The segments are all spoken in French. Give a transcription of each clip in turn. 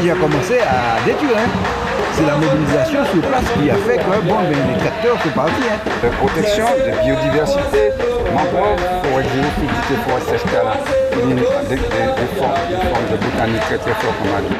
qui a commencé à détruire. Hein. C'est la mobilisation sur place qui a fait que les tracteurs sont partis. Hein. De protection, de biodiversité, mangrove, forêt géophysique, forêt sèche-cala, des formes de botanique très très fortes qu'on a dit.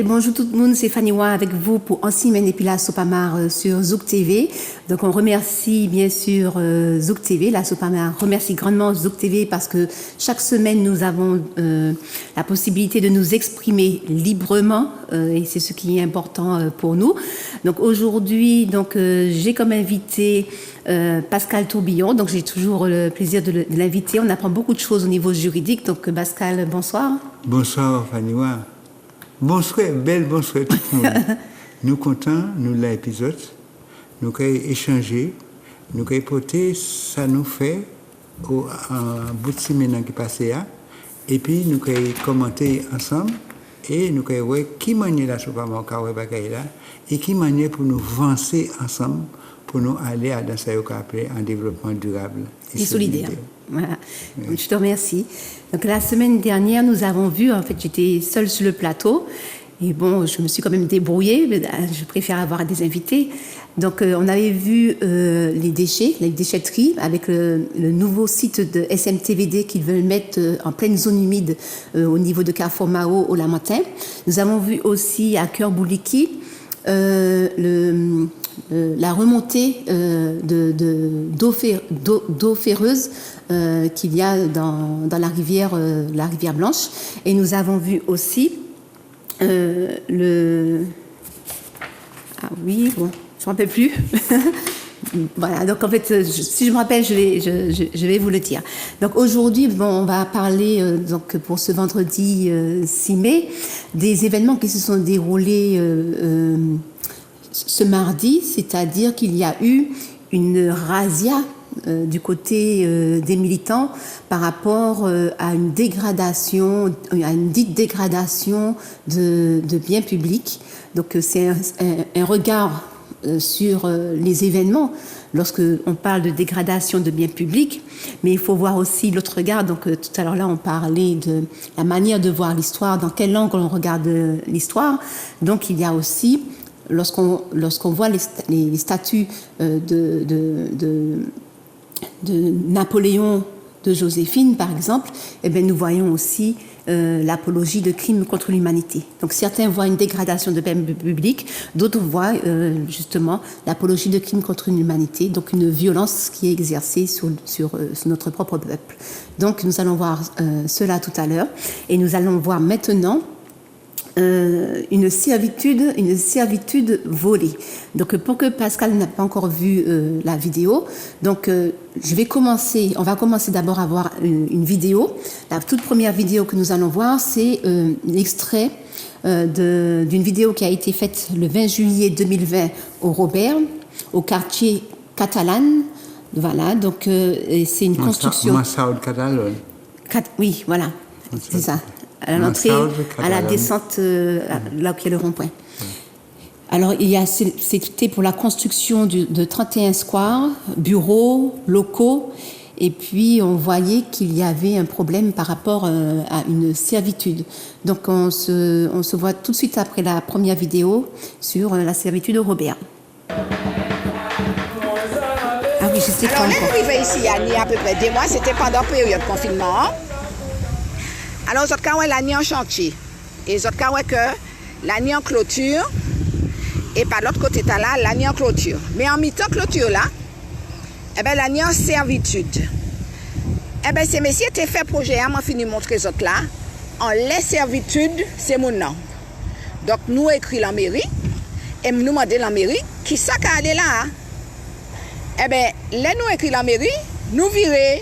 Bonjour tout le monde, c'est Fanny Wa avec vous pour Ansimène et puis la Sopamar sur Zouk TV. Donc on remercie bien sûr Zouk TV, la Sopamar remercie grandement Zouk TV parce que chaque semaine nous avons la possibilité de nous exprimer librement et c'est ce qui est important pour nous. Donc aujourd'hui, j'ai comme invité Pascal Tourbillon, donc j'ai toujours le plaisir de l'inviter. On apprend beaucoup de choses au niveau juridique. Donc Pascal, bonsoir. Bonsoir Fanny Wa. Bonsoir, bonsoir tout le monde. Nous comptons, nous l'épisode, nous avons échangé, nous avons porté, ça nous fait un bout de semaine qui passait, et puis nous avons commenté ensemble, et nous avons vu qui maniait la Sopamar et qui maniait pour nous avancer ensemble, pour nous aller dans ce qu'on appelle un développement durable et solidaire. Voilà. Oui. Je te remercie. Donc la semaine dernière, nous avons vu, en fait, j'étais seule sur le plateau et bon, je me suis quand même débrouillée. Mais je préfère avoir des invités. Donc on avait vu les déchets, les déchetteries avec le nouveau site de SMTVD qu'ils veulent mettre en pleine zone humide au niveau de Carrefour Mao au Lamentin. Nous avons vu aussi à Cœur-Bouliki la remontée d'eau féreuse qu'il y a dans la rivière Blanche. Et nous avons vu aussi Ah oui, bon, je ne me rappelle plus. Voilà, donc en fait, si je me rappelle, je vais vous le dire. Donc aujourd'hui, on va parler donc pour ce vendredi 6 mai des événements qui se sont déroulés ce mardi, c'est-à-dire qu'il y a eu une razzia du côté des militants par rapport à une dégradation, à une dite dégradation de biens publics. Donc c'est un regard sur les événements lorsque on parle de dégradation de biens publics, mais il faut voir aussi l'autre regard. Donc tout à l'heure là, on parlait de la manière de voir l'histoire, dans quel angle on regarde l'histoire. Donc il y a aussi lorsqu'on voit les statues de Napoléon, de Joséphine, par exemple, eh bien, nous voyons aussi l'apologie de crimes contre l'humanité. Donc certains voient une dégradation de biens publics, d'autres voient justement l'apologie de crimes contre l'humanité, donc une violence qui est exercée sur notre propre peuple. Donc nous allons voir cela tout à l'heure, et nous allons voir maintenant une servitude volée. Donc pour que Pascal n'a pas encore vu la vidéo, donc on va commencer d'abord à voir une vidéo. La toute première vidéo que nous allons voir, c'est l'extrait d'une vidéo qui a été faite le 20 juillet 2020 au Robert, au quartier Catalane. Voilà, donc c'est une construction. Massaud Catalane. Oui, voilà, c'est ça. À l'entrée, à la descente, là où il y a le rond-point. Alors, c'était pour la construction de 31 squares, bureaux, locaux, et puis on voyait qu'il y avait un problème par rapport à une servitude. Donc, on se voit tout de suite après la première vidéo sur la servitude au Robert. Ah oui, je sais pas encore. Alors, on est arrivé ici il y a à peu près 2 mois, c'était pendant la période de confinement. Alors, les autres cas, la nuit en chantier. Et les autres cas, que la nuit en clôture. Et par l'autre côté, là, la nuit en clôture. Mais en mi-temps clôture, là, la nuit en servitude. Ces messieurs qui ont fait projet, moi, fini de montrer les autres là. En les servitudes, c'est mon nom. Donc, nous écrit la mairie. Et nous demandons la mairie, qui ça qui allé là? Là, nous écrit la mairie, nous virons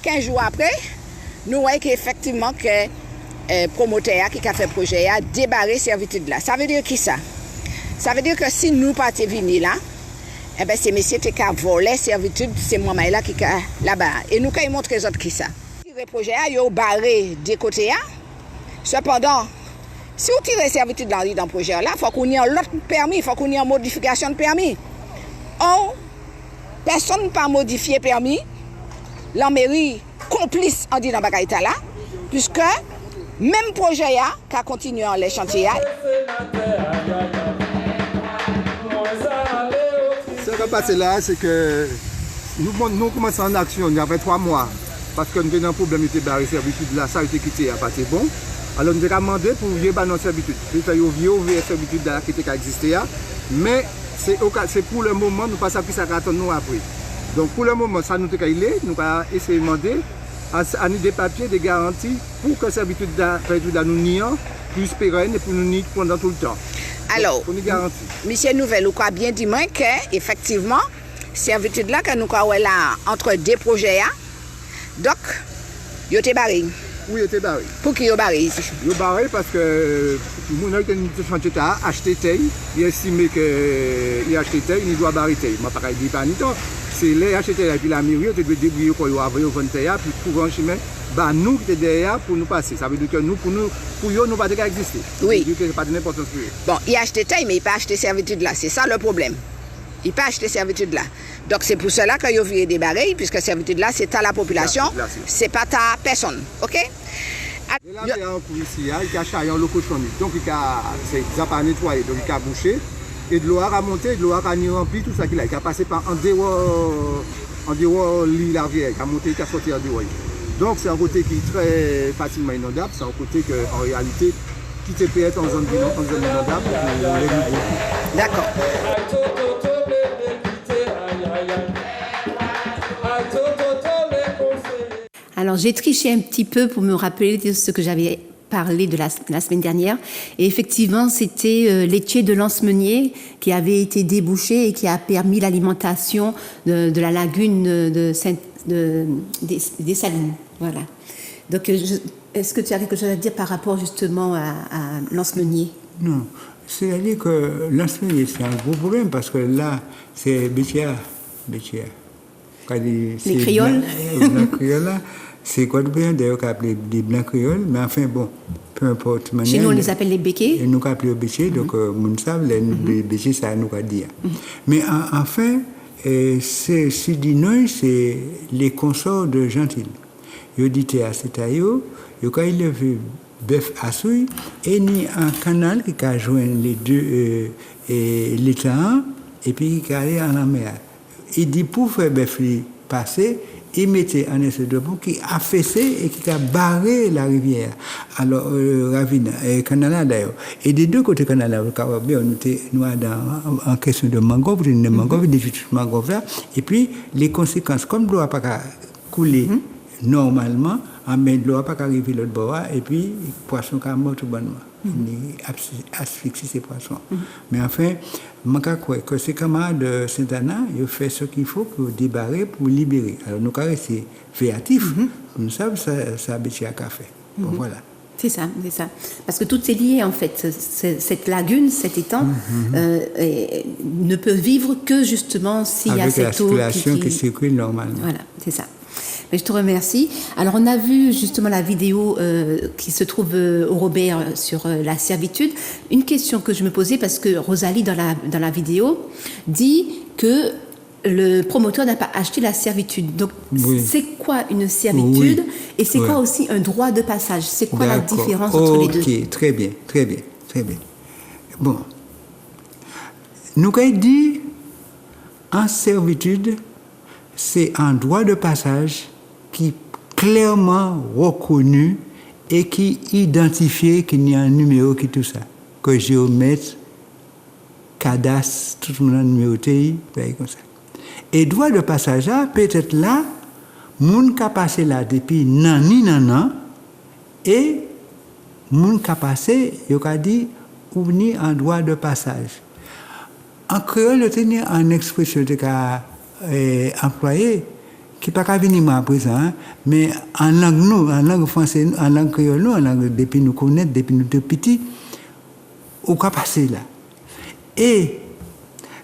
15 jours après. Nous voyons qu'effectivement, le promoteur qui a fait le projet a débarré servitude là. Ça veut dire qui ça? Ça veut dire que si nous partons venir là, ces messieurs qui ont volé servitude, c'est moi là qui est là-bas. Et nous avons montré les autres qui ça. Le projet a barré des côtés. Cependant, si vous tirez servitude dans le projet là, il faut qu'on ait un autre permis, il faut qu'on ait une modification de permis. Or, personne n'a pas modifié le permis. la mairie complice en disant bagaille là, puisque même projet qui a continué en les chantiers. Ce qui va passer là, c'est que nous commençons en action il y avait 3 mois. Parce que nous avons un problème de barrer servitude là, ça a été quitté, à partir bon. Alors nous avons demandé pour vieux nos servitudes. C'est-à-dire vieux servitude là qui existait. Mais c'est pour le moment, nous ne savons pas ça va attendre nous après. Donc pour le moment, ça nous a caillé, nous avons essayé de demander à nous des papiers, des garanties pour que la servitude nous niant plus pérenne et pour nous nier pendant tout le temps. Alors, pour nous garantir. Monsieur Nouvelle, vous avez bien dit moi que effectivement, servitude là que nous avons là entre 2 projets, donc, vous êtes barré. Oui, il était barré. Pour qui vous barré ici? Vous barré parce que mon chantier a acheté taille, il a estimé qu'il a acheté taille, il doit barrer taille. Je ne vais pas dire pas ni temps. C'est les acheter taille, puis la mairie, tu dois débrouiller pour y avoir une taille, puis trouver un chemin. Bah, nous qui sommes derrière pour nous passer. Ça veut dire que nous, pour nous ne pas exister. Oui. Ça veut dire que pas d'importance pour eux. Bon, il a acheté taille, mais il n'a pas acheté servitude là. C'est ça le problème. Il n'a pas acheté servitude là. Donc c'est pour cela qu'il y a eu des barreilles, puisque servitude là, c'est à la population, c'est pas à personne. OK? Et là, il y a un coup ici, il y a un loco chonique. Donc il a pas nettoyé, donc il a bouché. Et de l'eau a remonté, de l'eau a rempli tout ça qu'il a. Il a passé par en dehors de la rivière, il a monté, il a sorti en dehors. Donc c'est un côté qui est très facilement inondable, c'est un côté qu'en réalité, qui peut être en zone inondable pour les nouveaux. D'accord. Alors j'ai triché un petit peu pour me rappeler de ce que j'avais parlé de la semaine dernière. Et effectivement, c'était l'étier de Lance-Meunier qui avait été débouché et qui a permis l'alimentation de la lagune des Salines. Voilà. Donc, est-ce que tu as quelque chose à dire par rapport justement à Lance-Meunier? Non. C'est-à-dire que Lance-Meunier, c'est un gros problème parce que là, c'est Bétia. Les créoles. Les créoles, là. C'est Guadeloupéens d'ailleurs qui appelé des blancs créoles, mais enfin bon, peu importe. Chez nous, on les appelle les béquets. Et nous appelons les béquets, donc nous savons, les béquets, ça nous a dit. Mais enfin, c'est dit non, c'est les consorts de Gentil. Ils dit à cet aïe, quand il a vu bœuf à souille, et ni un canal qui a joint les deux, l'État, et puis qui allait en la mer. Il dit pour faire bœuf passer, il mettait un espèce de pont qui a fessé et qui a barré la rivière. Alors, ravine, canal d'ailleurs. Et des deux côtés canal, on était en question de mangrove, des mangroves là. Et puis, les conséquences, comme l'eau n'a pas coulé normalement, mais l'eau n'a pas arrivé l'autre bord, et puis, les poissons qui mort tout bonnement. Il asphyxie ces poissons. Mais enfin, je crois que ces camarades de Saint-Anna, ils font ce qu'il faut pour débarrer, pour libérer. Alors, nous avons resté créatifs. Nous savons ça a bêché à café. Bon, voilà. C'est ça. Parce que tout est lié, en fait. Cette lagune, cet étang, ne peut vivre que justement s'il y a cette eau avec la circulation qui circule normalement. Voilà, c'est ça. Mais je te remercie. Alors, on a vu justement la vidéo qui se trouve au Robert sur la servitude. Une question que je me posais, parce que Rosalie, dans la vidéo, dit que le promoteur n'a pas acheté la servitude. Donc, c'est quoi une servitude et c'est quoi aussi un droit de passage? C'est quoi la différence entre les deux? Ok, très bien. Bon. Nous avons dit, en servitude, c'est un droit de passage qui est clairement reconnu et qui identifie qu'il y a un numéro qui tout ça. Que géomètre, cadastre, tout le monde a numéroté, comme ça. Et droit de passage là, peut-être là, moun ka passé là depuis nan, et moun ka passé, yo ka dit, ou ni en droit de passage. En créole, il y a une expression de employée qui n'est pas venir à présent, mais en langue française, en langue créole, en langue depuis nous connaître, depuis nous petits, on peut passer là. Et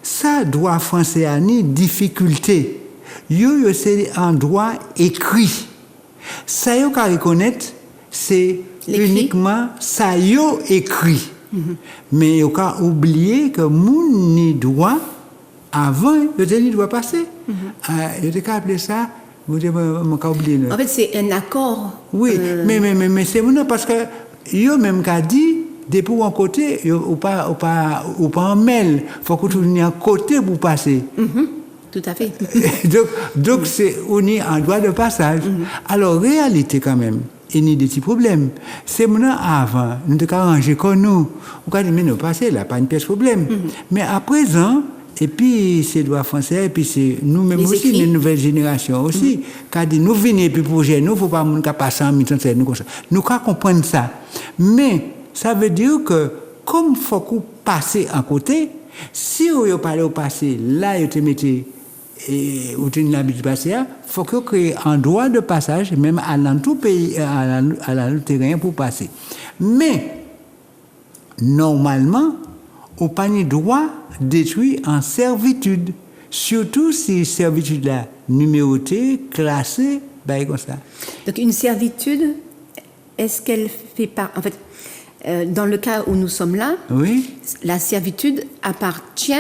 ça, droit français a ni difficulté. C'est un droit écrit. Ça, yo ka reconnaître, c'est uniquement ça yo écrit. Mais yo ka oublier que moun ni droit avant, yo te ni droit passer. Yo te ka appeler ça Vous dites, je oublié. En fait, c'est un accord. Oui, mais c'est maintenant parce que yo même qu'a dit depuis un côté ou pas en mêle, faut que tu viennes à côté pour passer. Tout à fait. donc c'est on est en droit de passage. Alors réalité quand même, il y a des petits problèmes. C'est maintenant avant, nous devons arranger comme nous. On va dire mais nous passer là, pas une pièce problème. Mais à présent et puis c'est droit français et puis c'est nous-mêmes Les aussi écrits. les nouvelles générations aussi qui dit nous venons puis pour nous faut pas monde qui passer en mi-temps nous comme ça. Nous qu'à comprendre ça. Mais ça veut dire que comme faut qu'on passe à côté, si on parle au passé, là vous te mettez et vous tenez l'habitude de passer, il faut que créer un droit de passage même à tout pays à tout terrain pour passer. Mais normalement on n'a pas le droit détruit en servitude, surtout si servitude là numérotée, classée, ben comme ça. Donc une servitude, est-ce qu'elle fait part... En fait, dans le cas où nous sommes là, Oui. la servitude appartient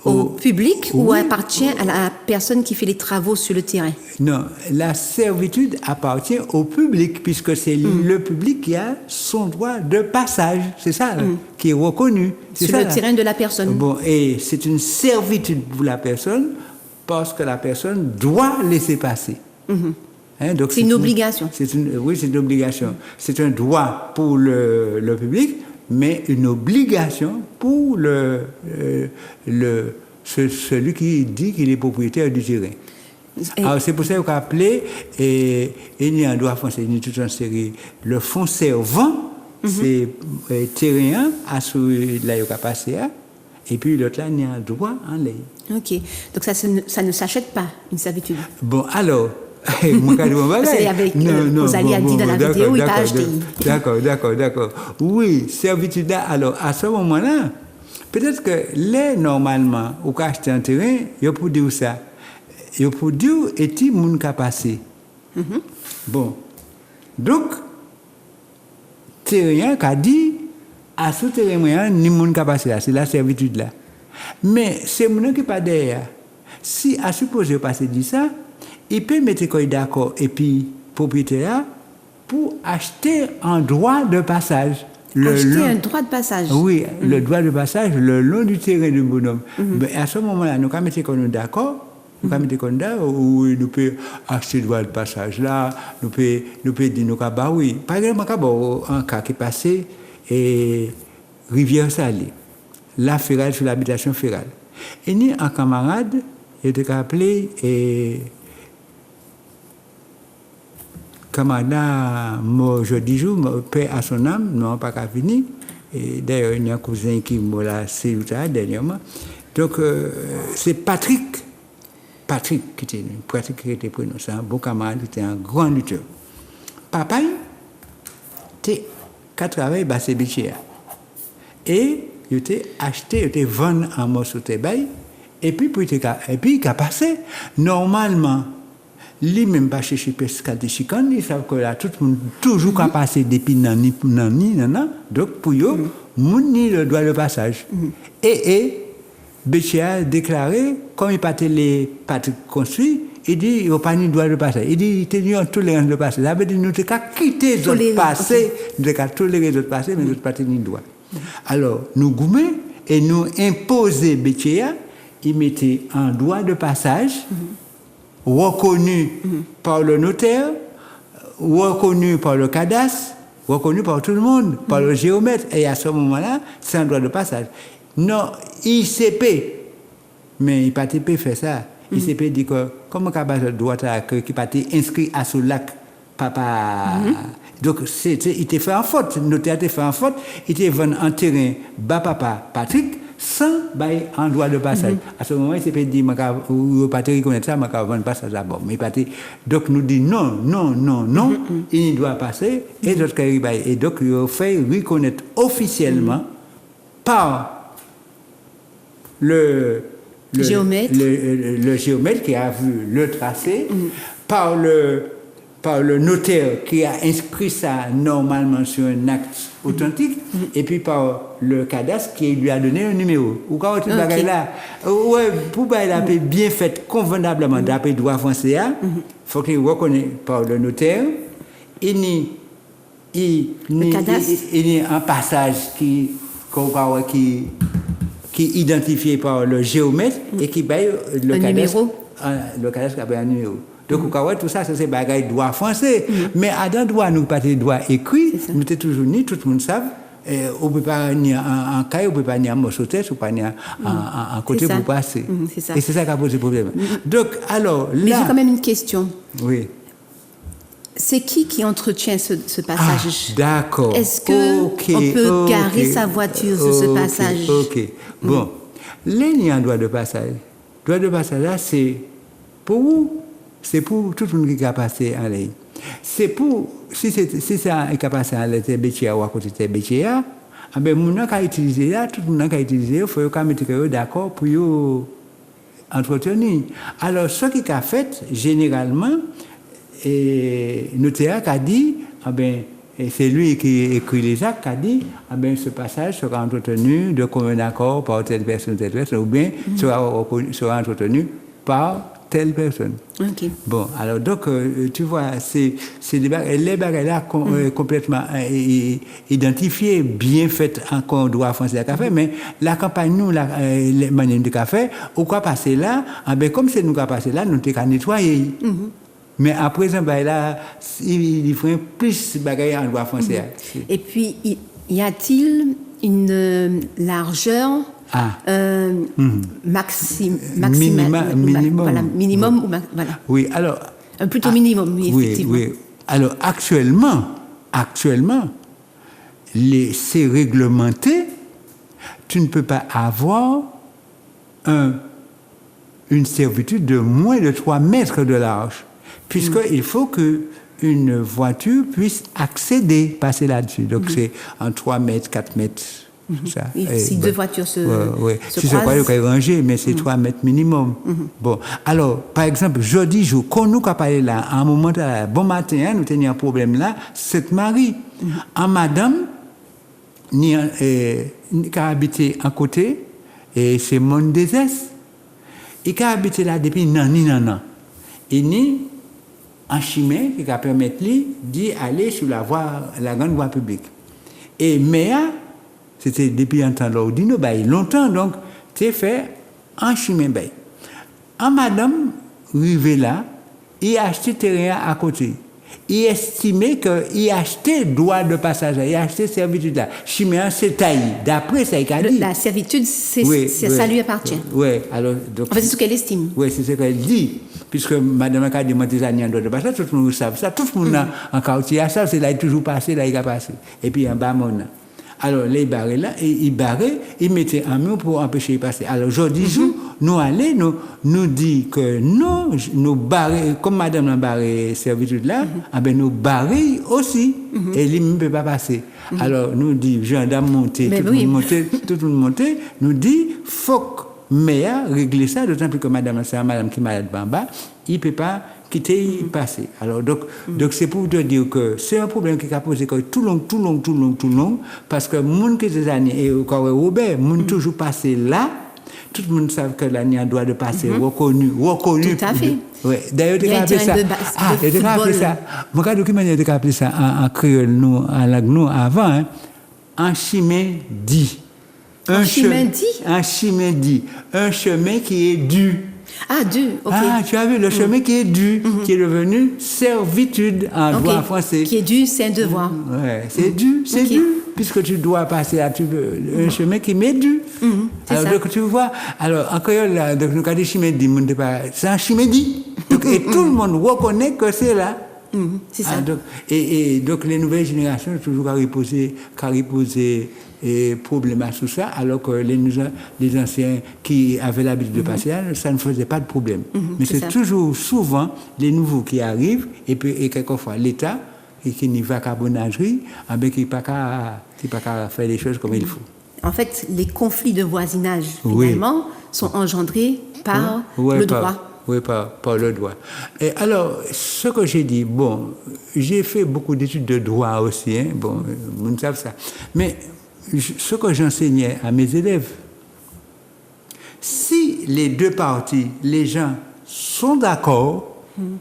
au public ou oui. appartient à la personne qui fait les travaux sur le terrain? Non, la servitude appartient au public, puisque c'est le public qui a son droit de passage. C'est ça, qui est reconnu. C'est Sur ça, le là. terrain de la personne. Bon, et c'est une servitude pour la personne, parce que la personne doit laisser passer. Hein, donc C'est une obligation. Oui, c'est une obligation. C'est un droit pour le public, mais une obligation pour celui qui dit qu'il est propriétaire du terrain. Alors c'est pour ça qu'on a appelé, et il y a un droit français, il y a toute une série, le fonds servant, c'est terrain, à celui là il a passé, et puis l'autre là, il y a un droit en l'air. Ok. Donc ça ne s'achète pas, une servitude. Bon, alors, moi, quand C'est avec Rosalie a dit dans la vidéo, il t'a acheté. D'accord. Oui, servitude là, alors, à ce moment-là, peut-être que là, normalement, au cas acheter un terrain, il faut dire ça. Il faut dire, est-il moun ka passé? Bon. Donc, terrain qu'a dit, à ce terrain, ni moun ka passé là, c'est la servitude là. Mais c'est moun qui pas derrière. Si, à supposer passer dit ça, il peut mettre d'accord et puis propriétaire pour acheter un droit de passage. Acheter un droit de passage. Oui, le droit de passage le long du terrain du bonhomme. Mais à ce moment-là, nous pouvons mettre d'accord, nous pouvons mettre d'accord, oui, nous pouvons acheter le droit de passage là, nous pouvons dire nous bah oui. Par exemple, un cas qui est passé et Rivière Salée, la Ferrale sur l'habitation Ferrale. Et ni un camarade, il était appelé et camarade mort jeudi jour, paix à son âme, non pas qu'à finir. Et d'ailleurs, il y a un cousin qui m'a là, c'est dernièrement. Donc, c'est Patrick qui était prononcé, un bon camarade, qui était un grand lutteur. Papa, il a travaillé à Basse-Bichia. Et il a acheté, il a vendu un morceau de bail, et puis il a passé. Normalement, lui même pas chercher pescade de chicane, ils savent que là tout le monde toujours qu'à passer depuis nani, donc pour eux, moun ni le droit de passage. Et Béchia a déclaré, comme il pas les Patrick construit, il dit il n'y a pas ni droit de passage. Il dit il y a tolérance de passage. Ça veut dire nous devons quitter les autres passés, nous devons tolérer les autres passés, mais nous devons pas tenir droit. Alors nous goumons et nous imposer Béchia, il mettait un droit de passage. Reconnu par le notaire, reconnu par le cadastre, reconnu par tout le monde, par le géomètre. Et à ce moment-là, c'est un droit de passage. Non, ICP, mais l'IPATP fait ça. ICP dit que, comment on a le droit qui pas inscrit à ce lac, papa. Donc, il t'a fait en faute, le notaire t'a fait en faute, il t'a vendu un terrain, bas papa Patrick, sans bail en droit de passage. À ce moment, il s'est dit, vous ne pouvez pas reconnaître ça, je vais vendre passage d'abord. Donc, nous dit non, il doit passer, et d'autres et donc, il fait reconnaître officiellement par le géomètre qui a vu le tracé, par par le notaire qui a inscrit ça normalement sur un acte authentique, et puis par le cadastre qui lui a donné un numéro. Ou quand tu bagaille là, ouais, pour bailler la paix bien faite convenablement d'après le droit français, faut qu'il reconnaisse par le notaire, il y a un passage qui est identifié par le géomètre et qui baille le cadastre. Le cadastre a un numéro. Donc, tout ça, c'est des droit français. Mais à dans droit, nous pas de droit écrit, nous sommes toujours ni, tout le monde sait. On ne peut pas ni en caille, on ne peut pas ni en morceau de tête, on ne peut pas ni en côté pour passer. Et c'est ça qui a posé problème. Donc, alors, là. Mais j'ai quand même une question. Oui. C'est qui entretient ce passage? D'accord. Est-ce qu'on peut garer sa voiture sur ce passage? Ok. Bon. Là, il y a un droit de passage. Le droit de passage, là, c'est pour vous. C'est pour tout le monde qui a passé en ligne. C'est pour, si ça est passé en ligne, ou à côté de BTA, ben, mon qui a utilisé là, tout le monde qui a utilisé, il faut mettre d'accord pour entretenir. Alors, ce qui a fait, généralement, le notaire a dit, c'est lui qui écrit les actes, qui a dit, ce passage sera entretenu de commun accord par telle personne, ou bien sera entretenu par telle personne. Okay. Bon, alors donc, tu vois, les bagages là complètement identifiés, bien faites encore droit français à fait, mais la campagne, nous, les manières de café, au quoi passer là, comme c'est nous qui passer là, nous t'es nettoyer. Mais à présent, là, il faut plus de bagages en droit français. Et puis, y a-t-il une largeur minimum ou voilà. Oui, alors. Plutôt minimum, oui, effectivement. Oui. Alors, actuellement, c'est réglementé. Tu ne peux pas avoir une servitude de moins de 3 mètres de large, puisqu'il faut qu'une voiture puisse accéder, passer là-dessus. Donc, c'est en 3 mètres, 4 mètres. Ça. Si deux voitures se si c'est pas le rangé, mais c'est 3 mètres minimum. Bon, alors, par exemple, jeudi jour, quand nous avons parlé là, à un moment, bon matin, nous tenions un problème là, cette Marie, en madame, qui a habité à côté, et c'est mon désert, et qui a habité là depuis nan. Et ni un chemin qui a permis d'y aller sur la grande voie publique. Et Méa, c'était depuis un temps l'ordino, longtemps, donc, c'est fait en chemin. En madame, arrivé là, il a acheté terrain à côté. Il estimait qu'il a acheté droit de passage, il a acheté servitude là. Chemin, c'est taillé. D'après ça, il a dit. La servitude, ça lui appartient. Oui, alors. Donc, en fait, c'est ce qu'elle estime. Oui, c'est ce qu'elle dit. Puisque madame a demandé ça, il y a un droit de passage, tout le monde sait ça. Tout le monde en quartier a ça, c'est là, il est toujours passé, là, il a passé. Et puis, en bas, alors, les barrés là, ils mettaient un mur pour empêcher de passer. Alors, aujourd'hui, nous allons, nous dit que non, nous barrer, comme madame a barré servitude là, nous barrer aussi, et ils ne peuvent pas passer. Alors, nous dit, gendarme monter, tout le monde monter, nous dit, faut que Méa régler ça, d'autant plus que madame, c'est une madame qui est malade en bas, il ne peut pas quitter passer. Alors donc c'est pour te dire que c'est un problème qui a posé tout long, parce que monde qui des années et Robert, monde toujours passé là, tout le monde sait que l'année a droit de passer reconnu. Tout à fait. Ouais. D'ailleurs, tu as appelé ça. Tu as appelé ça. Mon cas document, tu as appelé ça en créole, nous, en langue, nous, avant, en chimé dit. Un chemin qui est dû. Ah, dû, ok. Ah, tu as vu le chemin qui est dû, qui est devenu servitude en droit français. Qui est dû, c'est un devoir. Ouais, c'est dû, puisque tu dois passer à un chemin qui m'est dû. Alors, donc, tu vois, alors, en créole, donc, nous avons dit chemin dit, c'est un chemin dit. Et tout le monde reconnaît que c'est là. C'est ça. Donc, et donc, les nouvelles générations ont toujours reposé problème à tout ça, alors que les anciens qui avaient l'habitude de passer là, ça ne faisait pas de problème. Mais c'est toujours souvent les nouveaux qui arrivent, et quelquefois l'État, et qui n'y va qu'à bonnagerie, qui n'est pas qu'à faire les choses comme il faut. En fait, les conflits de voisinage, finalement, sont engendrés par le droit. Oui, par le droit. Et alors, ce que j'ai dit, bon, j'ai fait beaucoup d'études de droit aussi, hein, bon, vous ne savez ça. Mais ce que j'enseignais à mes élèves, si les deux parties, les gens sont d'accord,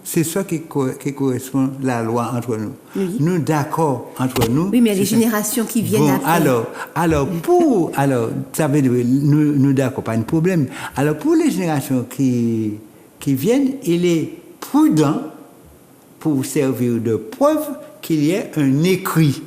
c'est ça qui correspond à la loi entre nous. Oui. Nous d'accord entre nous. Oui, mais les générations qui viennent bon, après. alors, ça veut dire, nous d'accord, pas de problème. Alors, pour les générations qui viennent, il est prudent pour servir de preuve qu'il y ait un écrit.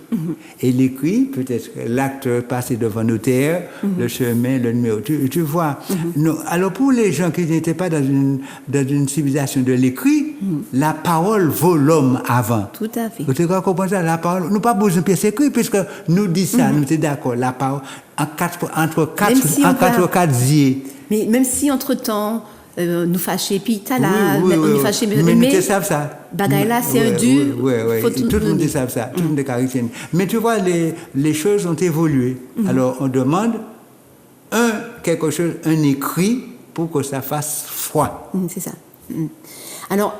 Et l'écrit, peut-être l'acte passé devant notaire, le chemin, le numéro. Tu vois. Non, alors pour les gens qui n'étaient pas dans une civilisation de l'écrit, la parole vaut l'homme avant. Tout à fait. Vous comprenez ça? La parole, nous pas besoin de pièce écrite, puisque nous disons ça, nous sommes d'accord. La parole, entre quatre yeux. Mais même si entre-temps, nous fâcher, puis t'as là, oui, nous fâcher, mais nous savons ça. Bagaille là, c'est un dur. Oui. Faut Tout le monde sait ça, tout le monde est caractériel. Mais tu vois, les choses ont évolué. Alors, on demande quelque chose, un écrit, pour que ça fasse froid. C'est ça. Alors,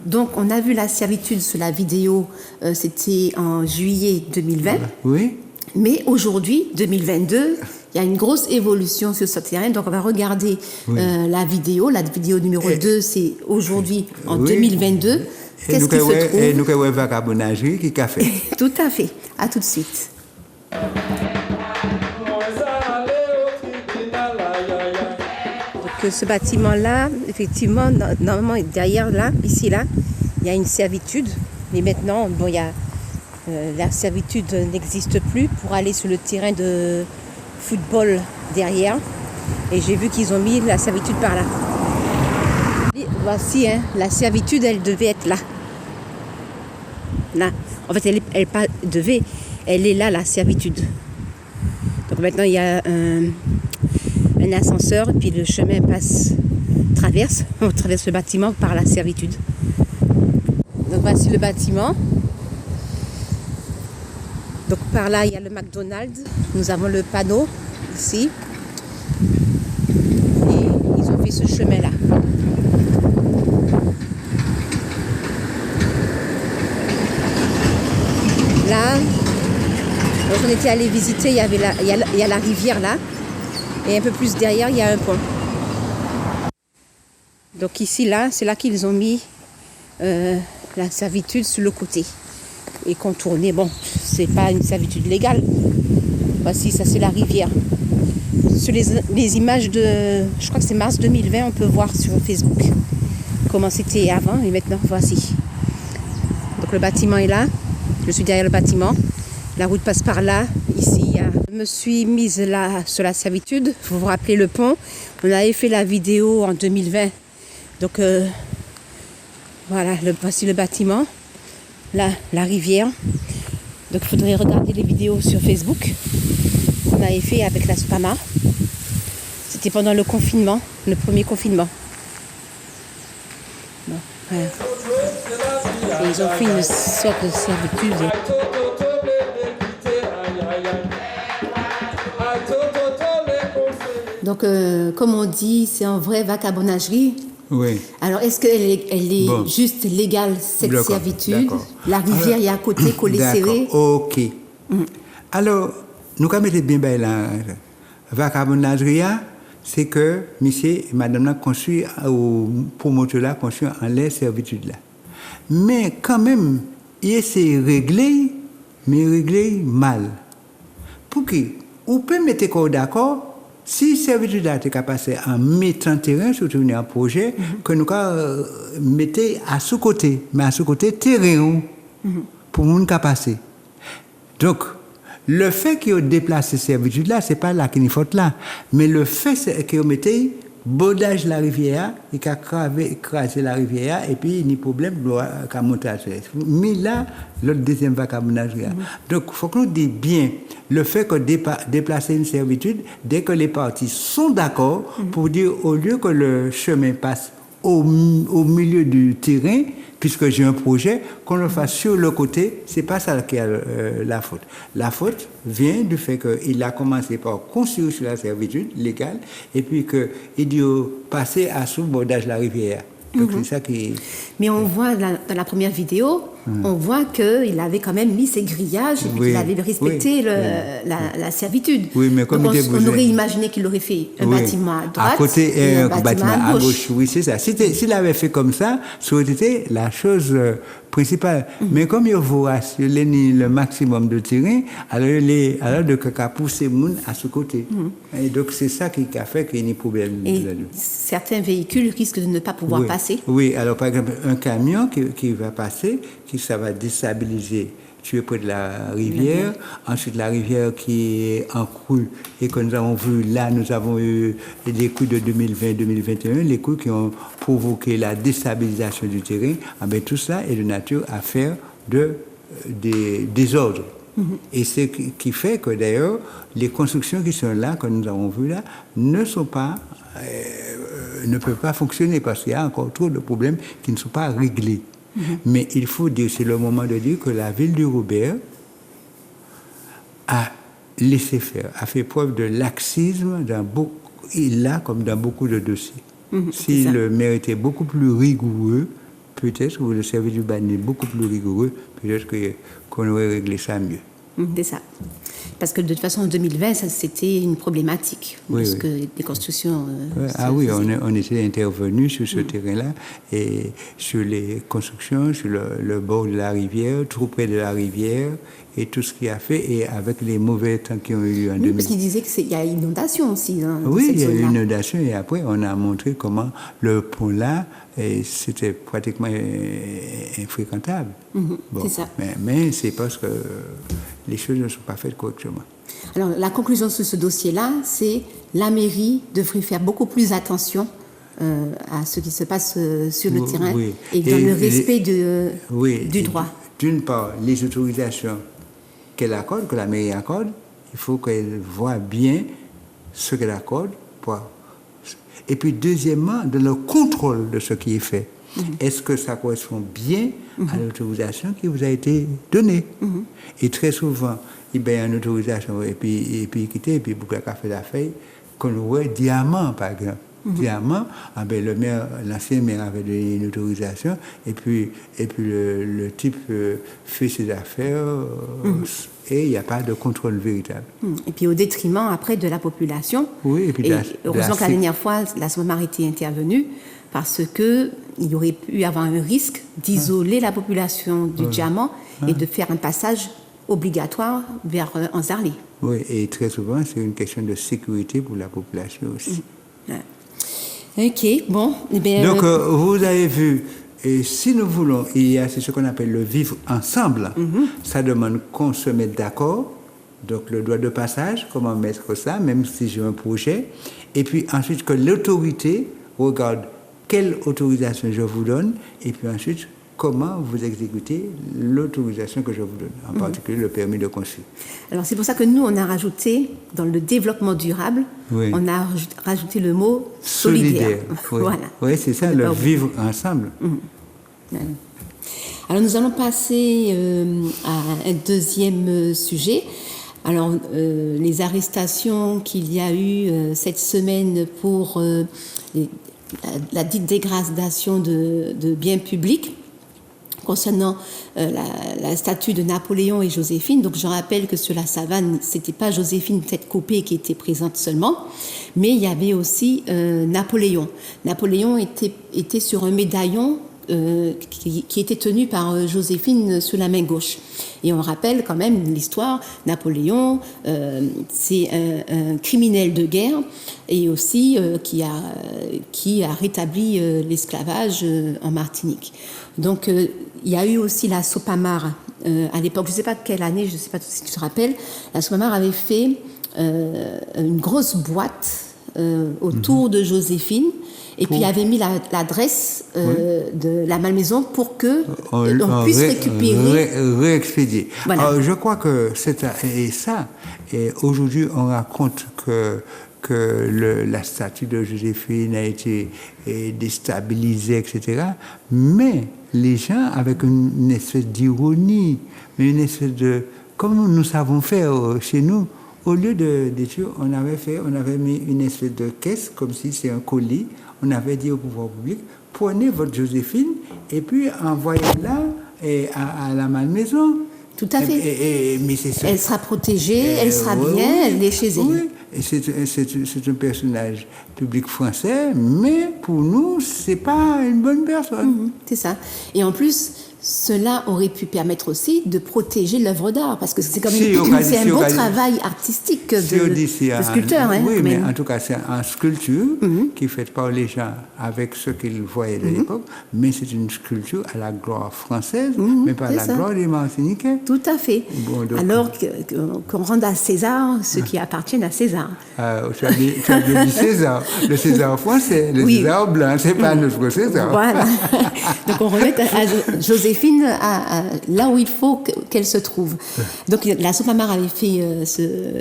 donc, on a vu la servitude sur la vidéo, c'était en juillet 2020. Oui. Mais aujourd'hui, 2022, il y a une grosse évolution sur ce terrain. Donc, on va regarder la vidéo. La vidéo numéro 2, c'est aujourd'hui, en 2022. Qu'est-ce qui se trouve? Et nous avons un vagabondagerie qui a fait. Tout à fait. À tout de suite. Donc, ce bâtiment-là, effectivement, normalement, derrière, là, ici, là, il y a une servitude. Mais maintenant, bon, il y a... la servitude n'existe plus pour aller sur le terrain de football derrière. Et j'ai vu qu'ils ont mis la servitude par là. Voici, hein, la servitude, elle devait être là. Là. En fait, elle est là, la servitude. Donc maintenant, il y a un ascenseur, puis le chemin on traverse le bâtiment par la servitude. Donc voici le bâtiment. Donc par là, il y a le McDonald's. Nous avons le panneau ici. Et ils ont fait ce chemin-là. Là, quand on était allé visiter, il y a la rivière là. Et un peu plus derrière, il y a un pont. Donc ici, là, c'est là qu'ils ont mis la servitude sur le côté. Et contourner, bon, c'est pas une servitude légale. Voici, ça c'est la rivière. Sur les images de, je crois que c'est mars 2020, on peut voir sur Facebook comment c'était avant et maintenant, voici. Donc le bâtiment est là, je suis derrière le bâtiment, la route passe par là, ici, je me suis mise là sur la servitude, vous vous rappelez le pont, on avait fait la vidéo en 2020, donc voilà, voici le bâtiment. Là, la rivière. Donc, il faudrait regarder les vidéos sur Facebook qu'on avait fait avec la SPAMA. C'était pendant le confinement, le premier confinement. Bon, voilà. Et ils ont fait une sorte de servitude. Donc, comme on dit, c'est un vrai vagabondagerie. Oui. Alors, est-ce qu'elle est bon, juste légale, cette servitude? La rivière, il y a à côté, collée serrée. Ok. Alors, nous, comme était bien la vagabondagerie, c'est que monsieur et madame a construit, au promoteur là, construit en l'air servitude là. Mais quand même, il essaie de régler, mais régler mal. Pour qui? On peut mettre d'accord. Si le servitude a été passé en mettant terrain, surtout un projet, que nous mettons à sous-côté, mais à sous-côté terrain, pour nous passer. Donc, le fait qu'ils ont déplacé cette servitude-là, ce n'est pas là qu'il y a une faute là, mais le fait qu'ils ont mis bordage la rivière, il a écrasé la rivière, et puis il y a un problème de montage. Mais là, le deuxième vagabondage. Donc, il faut que nous disions bien le fait que déplacer une servitude, dès que les parties sont d'accord, pour dire au lieu que le chemin passe au milieu du terrain, puisque j'ai un projet, qu'on le fasse sur le côté, c'est pas ça qui a la faute. La faute vient du fait qu'il a commencé par construire sur la servitude légale, et puis qu'il doit passer à sous bordage de la rivière. Donc c'est ça qui... Mais on voit dans la première vidéo, on voit qu'il avait quand même mis ses grillages et Oui, qu'il avait respecté la servitude. Oui, mais comme donc il était on aurait besoin- imaginé qu'il aurait fait un Oui. bâtiment à droite à côté et un bâtiment à gauche. Oui, c'est ça. S'il avait fait comme ça aurait été la chose principale. Mais comme il voit le maximum de terrain, alors de caca pousser moun à ce côté. Et donc c'est ça qui a fait qu'il y ait des problèmes. Et certains véhicules risquent de ne pas pouvoir Oui. passer. Oui, alors par exemple, un camion qui va passer, ça va déstabiliser. Tu es près de la rivière, ensuite la rivière qui est en crue, et que nous avons vu là, nous avons eu des crues de 2020-2021, les crues qui ont provoqué la déstabilisation du terrain. Ah ben, tout cela est de nature à faire des désordres. Et c'est ce qui fait que d'ailleurs, les constructions qui sont là, que nous avons vues là, ne peuvent pas fonctionner parce qu'il y a encore trop de problèmes qui ne sont pas réglés. Mais il faut dire, c'est le moment de dire que la ville du Robert a laissé faire, a fait preuve de laxisme comme dans beaucoup de dossiers. Si le maire était beaucoup plus rigoureux, peut-être, ou le service urbain est beaucoup plus rigoureux, peut-être qu'on aurait réglé ça mieux. C'est ça. Parce que de toute façon, en 2020, ça, c'était une problématique. Oui, parce oui. que les constructions... Oui, on était intervenus sur ce terrain-là et sur les constructions, sur le bord de la rivière, trop près de la rivière et tout ce qui a fait, et avec les mauvais temps qui ont eu lieu en 2000. Parce qu'il disait qu'il y a inondation aussi dans Oui, cette il y a eu zone-là. une inondation et après on a montré comment le pont-là, c'était pratiquement infréquentable. c'est ça. Mais c'est parce que les choses ne sont pas faites correctement. Alors, la conclusion sur ce dossier-là, c'est la mairie devrait faire beaucoup plus attention à ce qui se passe sur le terrain Oui. et dans le respect du droit. D'une part, les autorisations qu'elle accorde, que la mairie accorde, il faut qu'elle voie bien ce qu'elle accorde. Et puis, deuxièmement, de le contrôle de ce qui est fait. Est-ce que ça correspond bien à l'autorisation qui vous a été donnée? Et très souvent, il y a une autorisation et puis quitter, et puis pour qu'elle fait la feuille, qu'on voit diamant, par exemple. Diamant, l'ancien maire avait donné une autorisation, et puis le type fait ses affaires, et il n'y a pas de contrôle véritable. Et puis au détriment après de la population. Oui, et puis heureusement que la dernière fois, la SOMAR était intervenue parce qu'il aurait pu y avoir un risque d'isoler la population du diamant et de faire un passage obligatoire vers Anzarlé. Oui, et très souvent, c'est une question de sécurité pour la population aussi. Ok, bon. Eh bien, Donc, vous avez vu, et si nous voulons, c'est ce qu'on appelle le vivre ensemble. Ça demande qu'on se mette d'accord. Donc, le droit de passage, comment mettre ça, même si j'ai un projet. Et puis ensuite, que l'autorité regarde quelle autorisation je vous donne. Et puis ensuite, comment vous exécutez l'autorisation que je vous donne, en particulier le permis de construire. Alors, c'est pour ça que nous, on a rajouté, dans le développement durable, on a rajouté le mot solidaire. Oui, Voilà. Oui, c'est ça, le vivre ensemble. Alors, nous allons passer à un deuxième sujet. Alors, les arrestations qu'il y a eu cette semaine pour la dite dégradation de biens publics, concernant la statue de Napoléon et Joséphine. Donc je rappelle que sur la savane, c'était pas Joséphine tête coupée qui était présente seulement, mais il y avait aussi Napoléon. Napoléon était sur un médaillon qui était tenu par Joséphine sur la main gauche. Et on rappelle quand même l'histoire, Napoléon, c'est un criminel de guerre et aussi qui a rétabli l'esclavage en Martinique. Donc il y a eu aussi la Sopamar à l'époque, je ne sais pas quelle année, je ne sais pas si tu te rappelles, la Sopamar avait fait une grosse boîte autour de Joséphine. Et puis, il avait mis l'adresse de la malmaison pour que on puisse récupérer. Réexpédier. Voilà. Alors, je crois que aujourd'hui, on raconte que la statue de Joséphine a été déstabilisée, etc. Mais les gens, avec une espèce d'ironie, une espèce de... Comme nous savons faire chez nous, au lieu de détruire, on avait mis une espèce de caisse, comme si c'est un colis. On avait dit au pouvoir public prenez votre Joséphine et puis envoyez-la à la malmaison. Tout à fait. Mais c'est ça. Elle sera protégée, elle sera bien, elle est chez elle. Oui, et c'est un personnage public français, mais pour nous, c'est pas une bonne personne. C'est ça. Et en plus, cela aurait pu permettre aussi de protéger l'œuvre d'art, parce que c'est quand même c'est un beau travail artistique de sculpteur. Oui, mais en tout cas, c'est une sculpture qui est faite par les gens avec ce qu'ils voyaient de l'époque, mais c'est une sculpture à la gloire française, mais pas à la gloire des Martiniquais. Tout à fait. Bon, donc, alors qu'on rende à César ce qui appartient à César. Tu as dit César, le César français, le César blanc, c'est pas notre César. Voilà. Donc on remet à Joséphine là où il faut qu'elle se trouve. Donc la Sopamar avait fait cette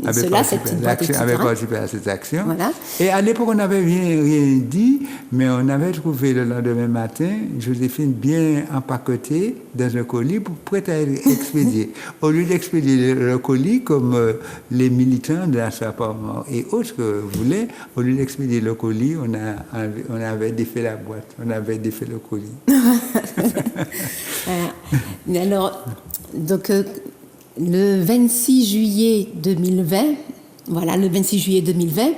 petite boîte, etc. avait participé à cette action. Voilà. Et à l'époque, on n'avait rien dit, mais on avait trouvé le lendemain matin Joséphine bien empaquetée dans un colis prête à être expédiée. Au lieu d'expédier le colis comme les militants de la Sopamar et autres voulaient, au lieu d'expédier le colis, on avait défait la boîte, on avait défait le colis. Alors, donc, le 26 juillet 2020, voilà, le 26 juillet 2020,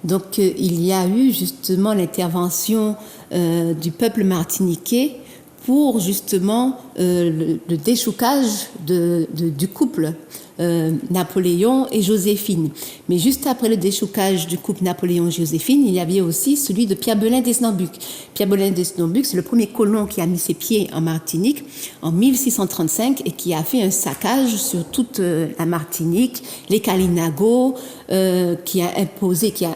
donc, il y a eu justement l'intervention du peuple martiniquais pour justement le déchoucage du couple Napoléon et Joséphine. Mais juste après le déchoucage du couple Napoléon et Joséphine, il y avait aussi celui de Pierre Belin d'Esnambuc. Pierre Belin d'Esnambuc, c'est le premier colon qui a mis ses pieds en Martinique en 1635 et qui a fait un saccage sur toute la Martinique, les Kalinago, qui a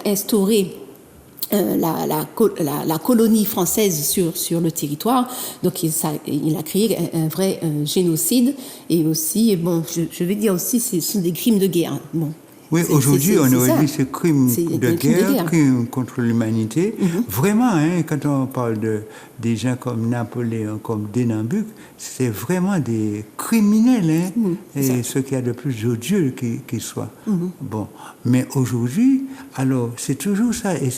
instauré la colonie française sur le territoire. Donc il a créé un vrai génocide, et aussi, bon, je vais dire aussi, ce sont des crimes de guerre. Bon. Oui, aujourd'hui, on aurait dit ces crimes de guerre, crimes contre l'humanité. Vraiment, quand on parle des gens comme Napoléon, comme Denambuc, c'est vraiment des criminels, et ce qu'il y a de plus odieux qui soit. Bon, mais aujourd'hui, alors, c'est toujours ça, et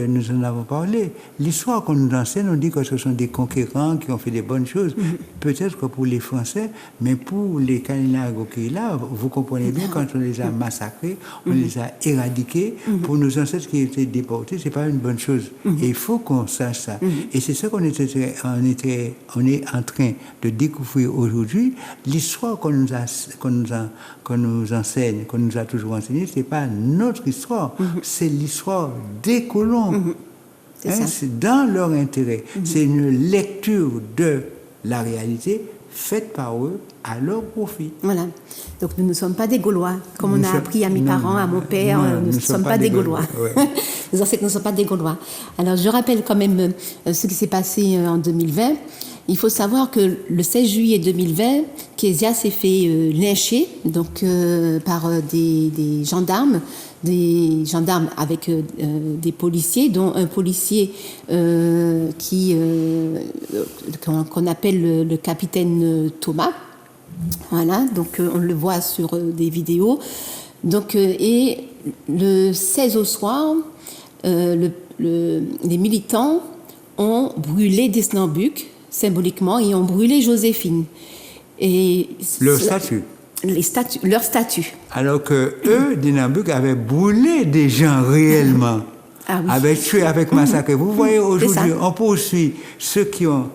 nous en avons parlé. L'histoire qu'on nous enseigne, on dit que ce sont des conquérants qui ont fait des bonnes choses. Peut-être que pour les Français, mais pour les Kalinago qui est là, vous comprenez bien, quand on les a massacrés, on les a éradiqués. Pour nos ancêtres qui étaient déportés, c'est pas une bonne chose. Et il faut qu'on sache ça. Et c'est ça qu'on est en train de découvrir aujourd'hui. L'histoire qu'on nous enseigne, qu'on nous a toujours enseignée, c'est pas notre histoire, c'est l'histoire des colons. C'est dans leur intérêt. C'est une lecture de la réalité faite par eux à leur profit. Voilà. Donc nous ne sommes pas des Gaulois. Comme on a appris à mes parents, à mon père, nous ne sommes pas des Gaulois. Nos ancêtres ne sont pas des Gaulois. Alors je rappelle quand même ce qui s'est passé en 2020. Il faut savoir que le 16 juillet 2020, Kezia s'est fait lyncher donc, par des gendarmes avec des policiers, dont un policier qu'on appelle le capitaine Thomas. Voilà, donc on le voit sur des vidéos. Donc, et le 16 au soir, les militants ont brûlé Desnambuc, symboliquement, et ont brûlé Joséphine. Et leur statue. Leur statue. Alors que eux, Desnambuc, avaient brûlé des gens réellement, avaient tué, avec massacré. Vous voyez, aujourd'hui, on poursuit ceux qui ont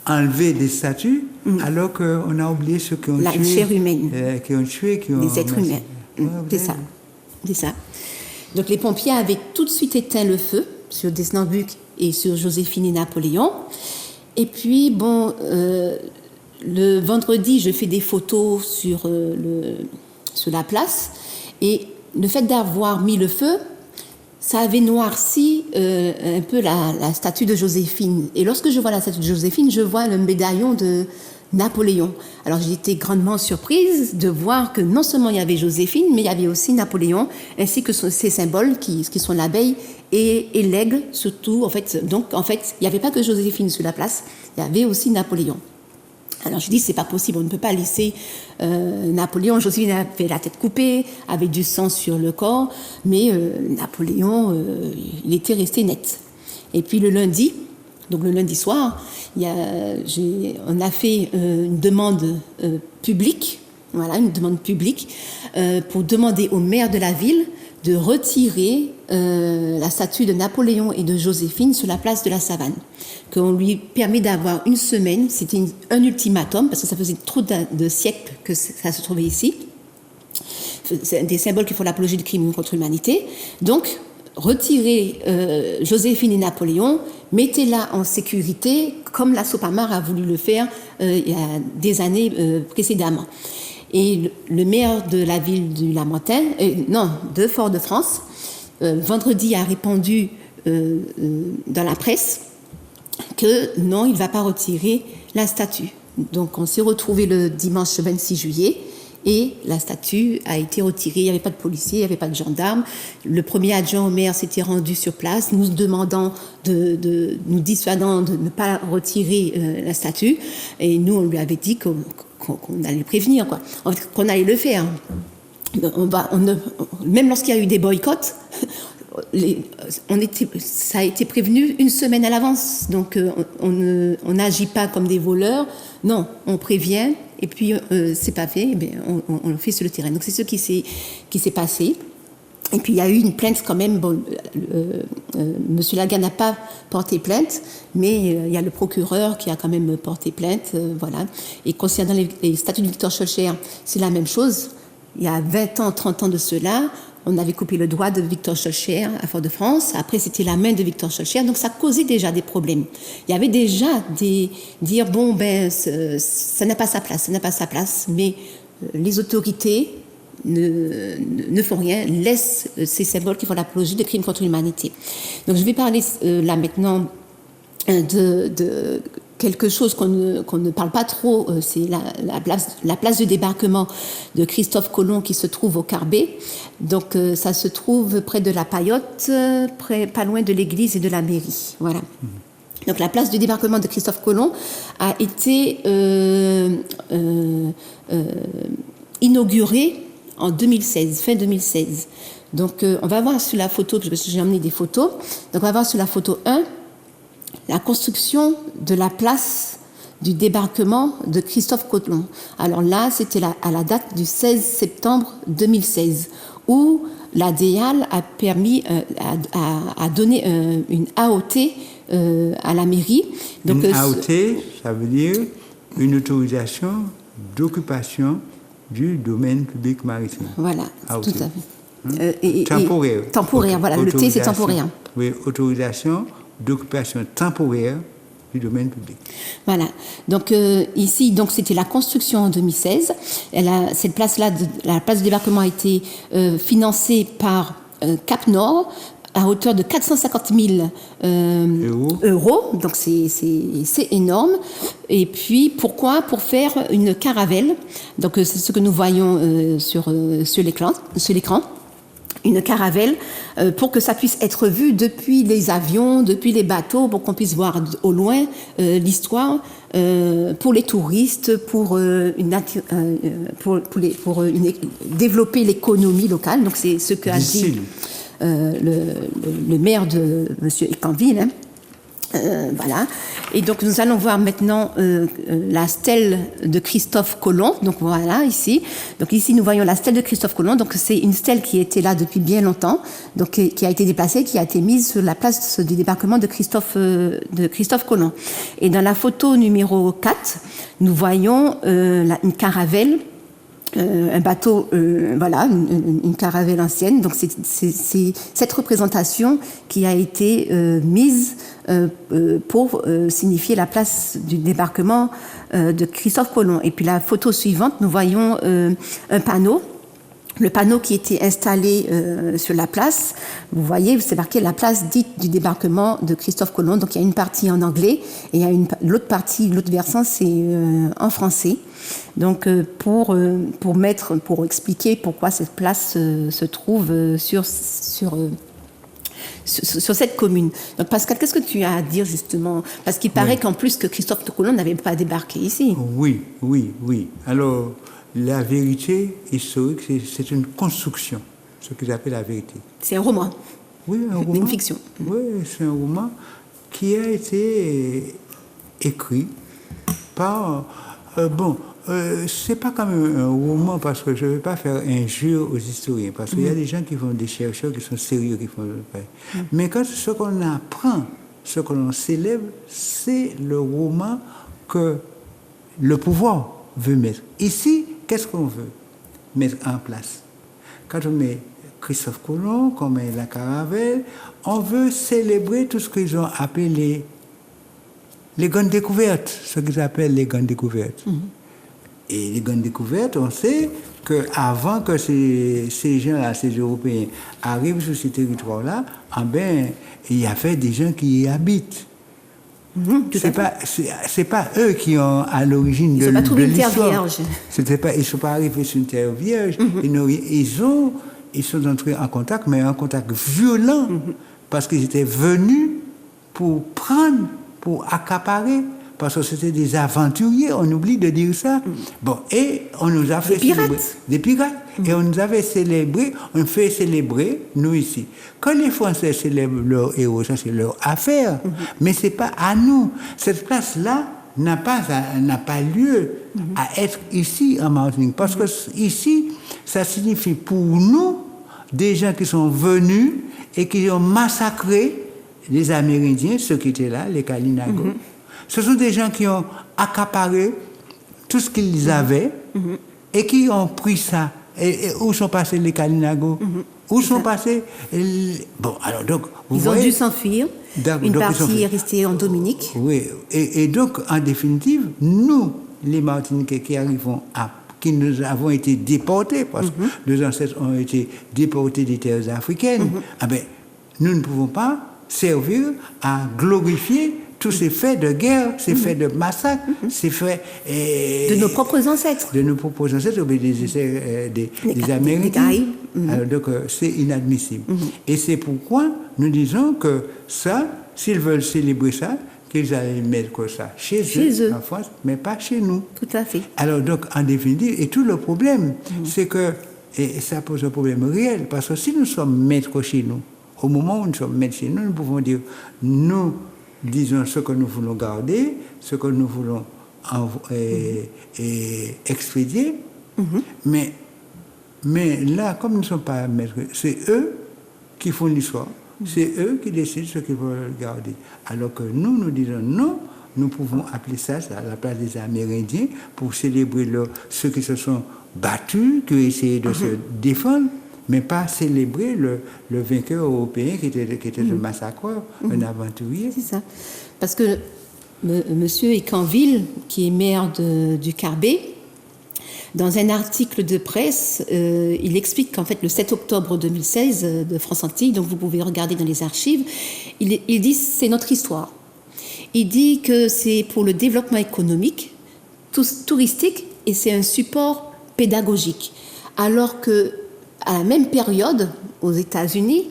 enlevé des statues, alors qu'on a oublié ceux qui ont tué. La chair humaine. Qui ont tué, qui ont... Les êtres humains. C'est ça. C'est ça. Donc les pompiers avaient tout de suite éteint le feu sur Desnambuc et sur Joséphine et Napoléon. Et puis, bon, le vendredi, je fais des photos sur la place. Et le fait d'avoir mis le feu, ça avait noirci un peu la statue de Joséphine. Et lorsque je vois la statue de Joséphine, je vois le médaillon de Napoléon. Alors j'ai été grandement surprise de voir que non seulement il y avait Joséphine, mais il y avait aussi Napoléon, ainsi que ses symboles qui sont l'abeille et l'aigle surtout. Donc en fait, il n'y avait pas que Joséphine sur la place, il y avait aussi Napoléon. Alors je dis, c'est pas possible, on ne peut pas laisser Napoléon. Joséphine avait la tête coupée, avait du sang sur le corps, mais Napoléon, il était resté net. Et puis le lundi, donc le lundi soir, on a fait une demande publique, voilà, une demande publique pour demander au maire de la ville de retirer la statue de Napoléon et de Joséphine sur la place de la Savane. Qu'on lui permet d'avoir une semaine, c'était un ultimatum, parce que ça faisait trop de siècles que ça se trouvait ici. C'est des symboles qui font l'apologie du crime contre l'humanité. Donc, retirez Joséphine et Napoléon, mettez-la en sécurité, comme la Sopamar a voulu le faire il y a des années précédemment. Et le maire de la ville de Fort-de-France, vendredi a répondu dans la presse que non, il ne va pas retirer la statue. Donc on s'est retrouvés le dimanche 26 juillet et la statue a été retirée. Il n'y avait pas de policiers, il n'y avait pas de gendarmes. Le premier adjoint au maire s'était rendu sur place, nous dissuadant de ne pas retirer la statue. Et nous, on lui avait dit qu'on allait le prévenir, quoi. Qu'on allait le faire. Même lorsqu'il y a eu des boycotts, ça a été prévenu une semaine à l'avance. Donc on n'agit pas comme des voleurs. Non, on prévient et puis c'est pas fait. Et bien, on le fait sur le terrain. Donc c'est ce qui s'est passé. Et puis il y a eu une plainte quand même. Bon, Monsieur Laga n'a pas porté plainte, mais il y a le procureur qui a quand même porté plainte, voilà. Et concernant les statues de Victor Schœlcher, c'est la même chose. Il y a 20 ans, 30 ans de cela, on avait coupé le doigt de Victor Schœlcher à Fort-de-France. Après, c'était la main de Victor Schœlcher. Donc ça causait déjà des problèmes. Il y avait déjà dire bon ben ça n'a pas sa place, mais les autorités ne font rien, laissent ces symboles qui font l'apologie de crimes contre l'humanité. Donc je vais parler là maintenant de quelque chose qu'on ne parle pas trop, c'est la place de débarquement de Christophe Colomb qui se trouve au Carbet. Donc ça se trouve près de la Paillote, pas loin de l'église et de la mairie. Voilà. Donc la place de débarquement de Christophe Colomb a été inaugurée en 2016, fin 2016. Donc on va voir sur la photo, parce que j'ai emmené des photos. Donc on va voir sur la photo 1 la construction de la place du débarquement de Christophe Colomb. Alors là, c'était à la date du 16 septembre 2016, où la DEAL a permis à donner une AOT à la mairie. Donc, une AOT, ça veut dire une autorisation d'occupation du domaine public maritime. Voilà, AOT. tout à fait. Temporaire. Temporaire, voilà, le T c'est temporaire. Oui, autorisation d'occupation temporaire du domaine public. Voilà. Donc ici, donc c'était la construction en 2016. Cette place-là, la place de débarquement a été financée par Cap Nord à hauteur de 450 000 euros. Donc c'est énorme. Et puis pourquoi ? Pour faire une caravelle. Donc c'est ce que nous voyons sur l'écran. Une caravelle pour que ça puisse être vu depuis les avions, depuis les bateaux, pour qu'on puisse voir au loin l'histoire pour les touristes, pour développer l'économie locale. Donc c'est ce qu'a dit le maire de Monsieur Ecanville. Hein. Voilà. Et donc nous allons voir maintenant la stèle de Christophe Colomb. Donc voilà ici. Donc ici nous voyons la stèle de Christophe Colomb. Donc c'est une stèle qui était là depuis bien longtemps, donc qui a été déplacée, qui a été mise sur la place du débarquement de Christophe Colomb. Et dans la photo numéro 4, nous voyons une caravelle. Un bateau, voilà, une caravelle ancienne. Donc c'est cette représentation qui a été mise pour signifier la place du débarquement de Christophe Colomb. Et puis la photo suivante, nous voyons un panneau. Le panneau qui était installé sur la place, vous voyez, c'est marqué la place dite du débarquement de Christophe Colomb. Donc il y a une partie en anglais et il y a l'autre partie, l'autre versant, c'est en français. Donc pour expliquer pourquoi cette place se trouve sur cette commune. Donc Pascal, qu'est-ce que tu as à dire justement ? Parce qu'il paraît qu'en plus que Christophe Colomb n'avait pas débarqué ici. Oui. Alors, la vérité historique, c'est une construction, ce qu'ils appellent la vérité. C'est un roman. Oui, un roman. Une fiction. Oui, c'est un roman. qui a été écrit par... c'est pas comme un roman, parce que je ne vais pas faire injure aux historiens, parce qu'il y a des gens qui font, des chercheurs qui sont sérieux, qui font... Mais quand ce qu'on apprend, ce que l'on célèbre, c'est le roman que le pouvoir veut mettre. Ici, qu'est-ce qu'on veut mettre en place? Quand on met Christophe Colomb, qu'on met la Caravelle, on veut célébrer tout ce qu'ils ont appelé les grandes découvertes, ce qu'ils appellent les grandes découvertes. Et les grandes découvertes, on sait qu'avant que ces gens-là, ces Européens, arrivent sur ces territoires-là, il y avait des gens qui y habitent. C'est pas eux qui ont à l'origine de l'histoire. Ils n'ont pas trouvé une terre vierge. Ils ne sont pas arrivés sur une terre vierge. Ils sont entrés en contact, mais un contact violent, parce qu'ils étaient venus pour prendre, pour accaparer, parce que c'était des aventuriers, on oublie de dire ça. Bon, et on nous a fait célébrer des pirates. Et on nous avait célébré, on fait célébrer, nous ici. Quand les Français célèbrent leurs héros, ça c'est leur affaire, mais c'est pas à nous. Cette place-là n'a pas lieu à être ici en Martinique, parce que ici, ça signifie pour nous des gens qui sont venus et qui ont massacré les Amérindiens, ceux qui étaient là, les Kalinago. Ce sont des gens qui ont accaparé tout ce qu'ils avaient et qui ont pris ça. Et où sont passés les Kalinago? Où sont passés Bon, alors donc... Ils ont dû s'enfuir. Une partie est restée en Dominique. Oui, et donc, en définitive, nous, les Martiniquais qui nous avons été déportés, parce que nos ancêtres ont été déportés des terres africaines, nous ne pouvons pas servir à glorifier tous ces faits de guerre, ces faits de massacre, ces faits... de nos propres ancêtres. De nos propres ancêtres, des Américains. Alors, donc, c'est inadmissible. Et c'est pourquoi nous disons que ça, s'ils veulent célébrer ça, qu'ils allaient mettre ça chez eux, en France, mais pas chez nous. Tout à fait. Alors, donc, en définitive, et tout le problème, c'est que, et ça pose un problème réel, parce que si nous sommes maîtres chez nous, au moment où nous sommes maîtres chez nous, nous pouvons dire, nous disons ce que nous voulons garder, ce que nous voulons expédier, mais là, comme nous ne sommes pas maîtres, c'est eux qui font l'histoire, c'est eux qui décident ce qu'ils veulent garder. Alors que nous disons non, nous pouvons appeler ça à la place des Amérindiens pour célébrer ceux qui se sont battus, qui ont essayé de se défendre, mais pas célébrer le vainqueur européen qui était un massacreur, un aventurier. C'est ça. Parce que Monsieur Ecanville, qui est maire du Carbet, dans un article de presse, il explique qu'en fait, le 7 octobre 2016 de France Antilles, donc vous pouvez regarder dans les archives, il dit c'est notre histoire. Il dit que c'est pour le développement économique, touristique, et c'est un support pédagogique. Alors que à la même période, aux États-Unis,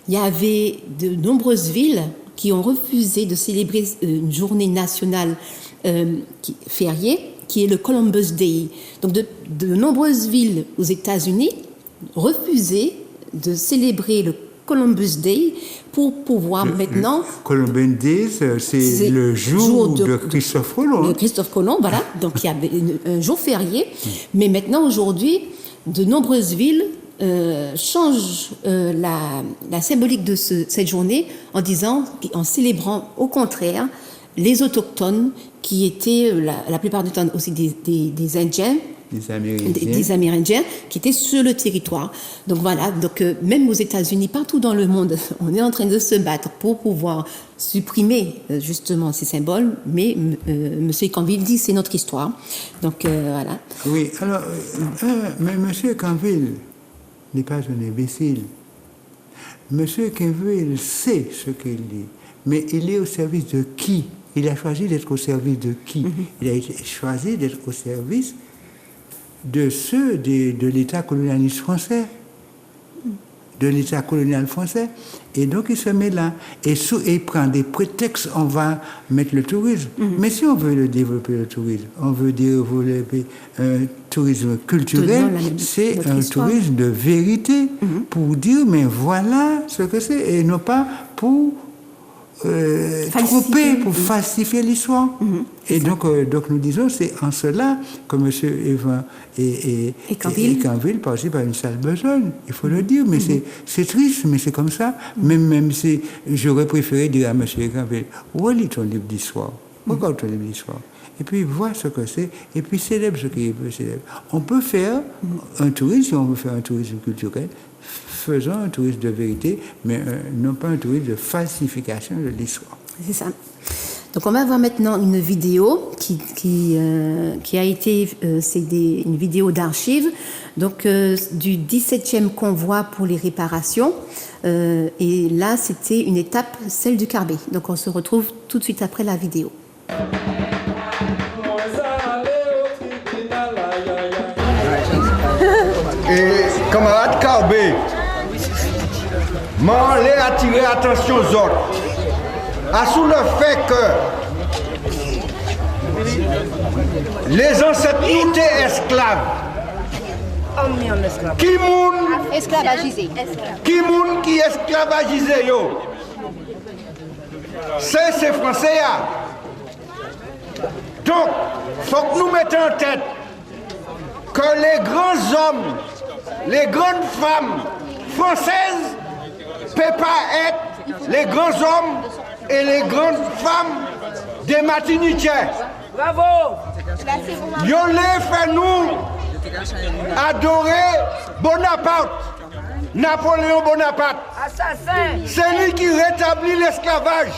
il y avait de nombreuses villes qui ont refusé de célébrer une journée nationale fériée, qui est le Columbus Day. Donc de nombreuses villes aux États-Unis refusaient de célébrer le Columbus Day pour pouvoir maintenant... Columbus Day, c'est le jour de Christophe Colomb. De Christophe Colomb, voilà. Donc il y avait un jour férié. Mais maintenant, aujourd'hui, de nombreuses villes changent la symbolique de cette journée en célébrant au contraire les autochtones qui étaient la plupart du temps aussi des Indiens, des Amérindiens qui étaient sur le territoire. Donc voilà, même aux États-Unis, partout dans le monde, on est en train de se battre pour pouvoir supprimer justement ces symboles, mais M. Ecanville dit c'est notre histoire. Donc voilà. Oui, alors, mais M. Ecanville n'est pas un imbécile. M. Ecanville sait ce qu'il dit, mais il est au service de qui? Il a choisi d'être au service de qui? Il a choisi d'être au service de ceux de l'État colonialiste français, de l'État colonial français. Et donc, il se met là. Et il prend des prétextes, on va mettre le tourisme. Mais si on veut développer le tourisme, on veut développer un tourisme culturel, c'est un tourisme de vérité, pour dire, mais voilà ce que c'est, et non pas pour tromper, pour falsifier l'histoire. Et donc nous disons, c'est en cela que M. Evin et Canville passent par une sale besogne, il faut le dire, mais c'est triste, mais c'est comme ça. Même si j'aurais préféré dire à M. Canville, relis ton livre d'histoire, regarde ton livre d'histoire. Et puis vois ce que c'est, et puis célèbre ce qui est célèbre. On peut faire un tourisme, si on veut faire un tourisme culturel, faisons un tourisme de vérité, mais non pas un tourisme de falsification de l'histoire. C'est ça. Donc on va voir maintenant une vidéo qui a été, une vidéo d'archives, donc du 17e convoi pour les réparations. Et là, c'était une étape, celle du Carbet. Donc on se retrouve tout de suite après la vidéo. Et camarade Carbet, m'en les attirer attention aux autres. Sous le fait que les ancêtres nous étaient esclaves. Qui moun Esclavagisé. Qui moun qui esclavagisé yo? C'est français ya. Donc, faut que nous mettions en tête que les grands hommes, les grandes femmes françaises ne peuvent pas être les grands hommes et les grandes femmes des Martiniquais. Bravo! Yo les fait nous adorer Bonaparte, Napoléon Bonaparte. Assassin! C'est lui qui rétablit l'esclavage.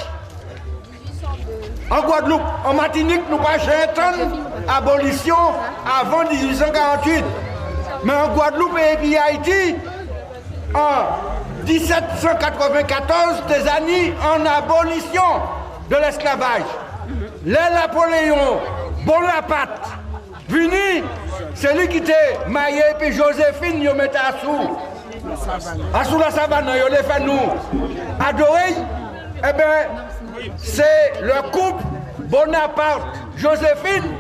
En Guadeloupe, en Martinique, nous pas une abolition avant 1848. Mais en Guadeloupe et puis Haïti, en 1794, des années en abolition de l'esclavage. Le Napoléon Bonaparte, venu, c'est lui qui était maillé, puis Joséphine, il mettait sous la savane, il les fait nous adorer. Eh bien, c'est le couple Bonaparte-Joséphine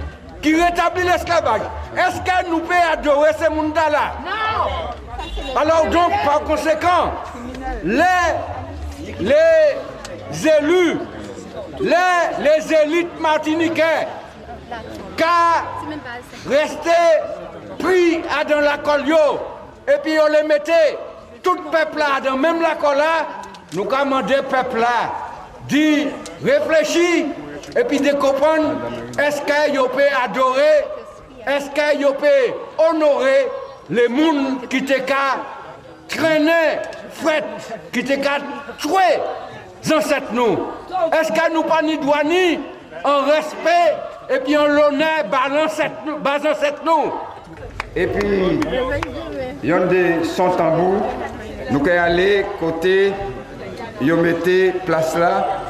qui rétablit l'esclavage. Est-ce que nous pouvons adorer ces mondes-là? Non. Alors donc, par conséquent, les élus, les élites martiniquais, qui restaient pris dans la colio, et puis on les mettait, tout le peuple là, dans même la colle là, nous commandons le peuple là, d'y réfléchir, et puis de comprendre, est-ce qu'il peut adorer, est-ce qu'il peut honorer les gens qui te traîner, fret, qui te tuer les ancêtres nous. Est-ce que nous pas ni douani en respect et puis en l'honneur bas ancêtres nous. Et puis, il y a des sons tambours, nous pouvons aller côté, ils mettent place là,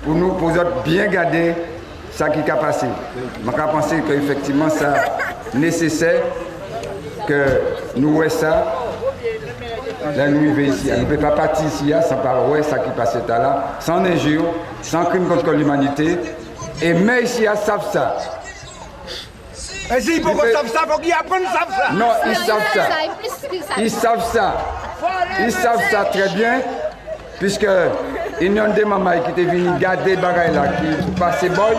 pour nous bien garder ce qui a passé. Je pense qu'effectivement, c'est nécessaire que nous voyons ça. Là, nous vivons ici. On ne peut pas partir ici sans parler de ce qui passe là, sans injure, sans crime contre l'humanité. Et mais ici, ils savent ça. Et si, pourquoi ils savent ça? Faut qu'ils apprennent ça? Non, ils savent ça. Ils savent ça. Ils savent ça très bien, puisque il y a des mamans qui étaient venus garder les bagages là, qui passaient boy,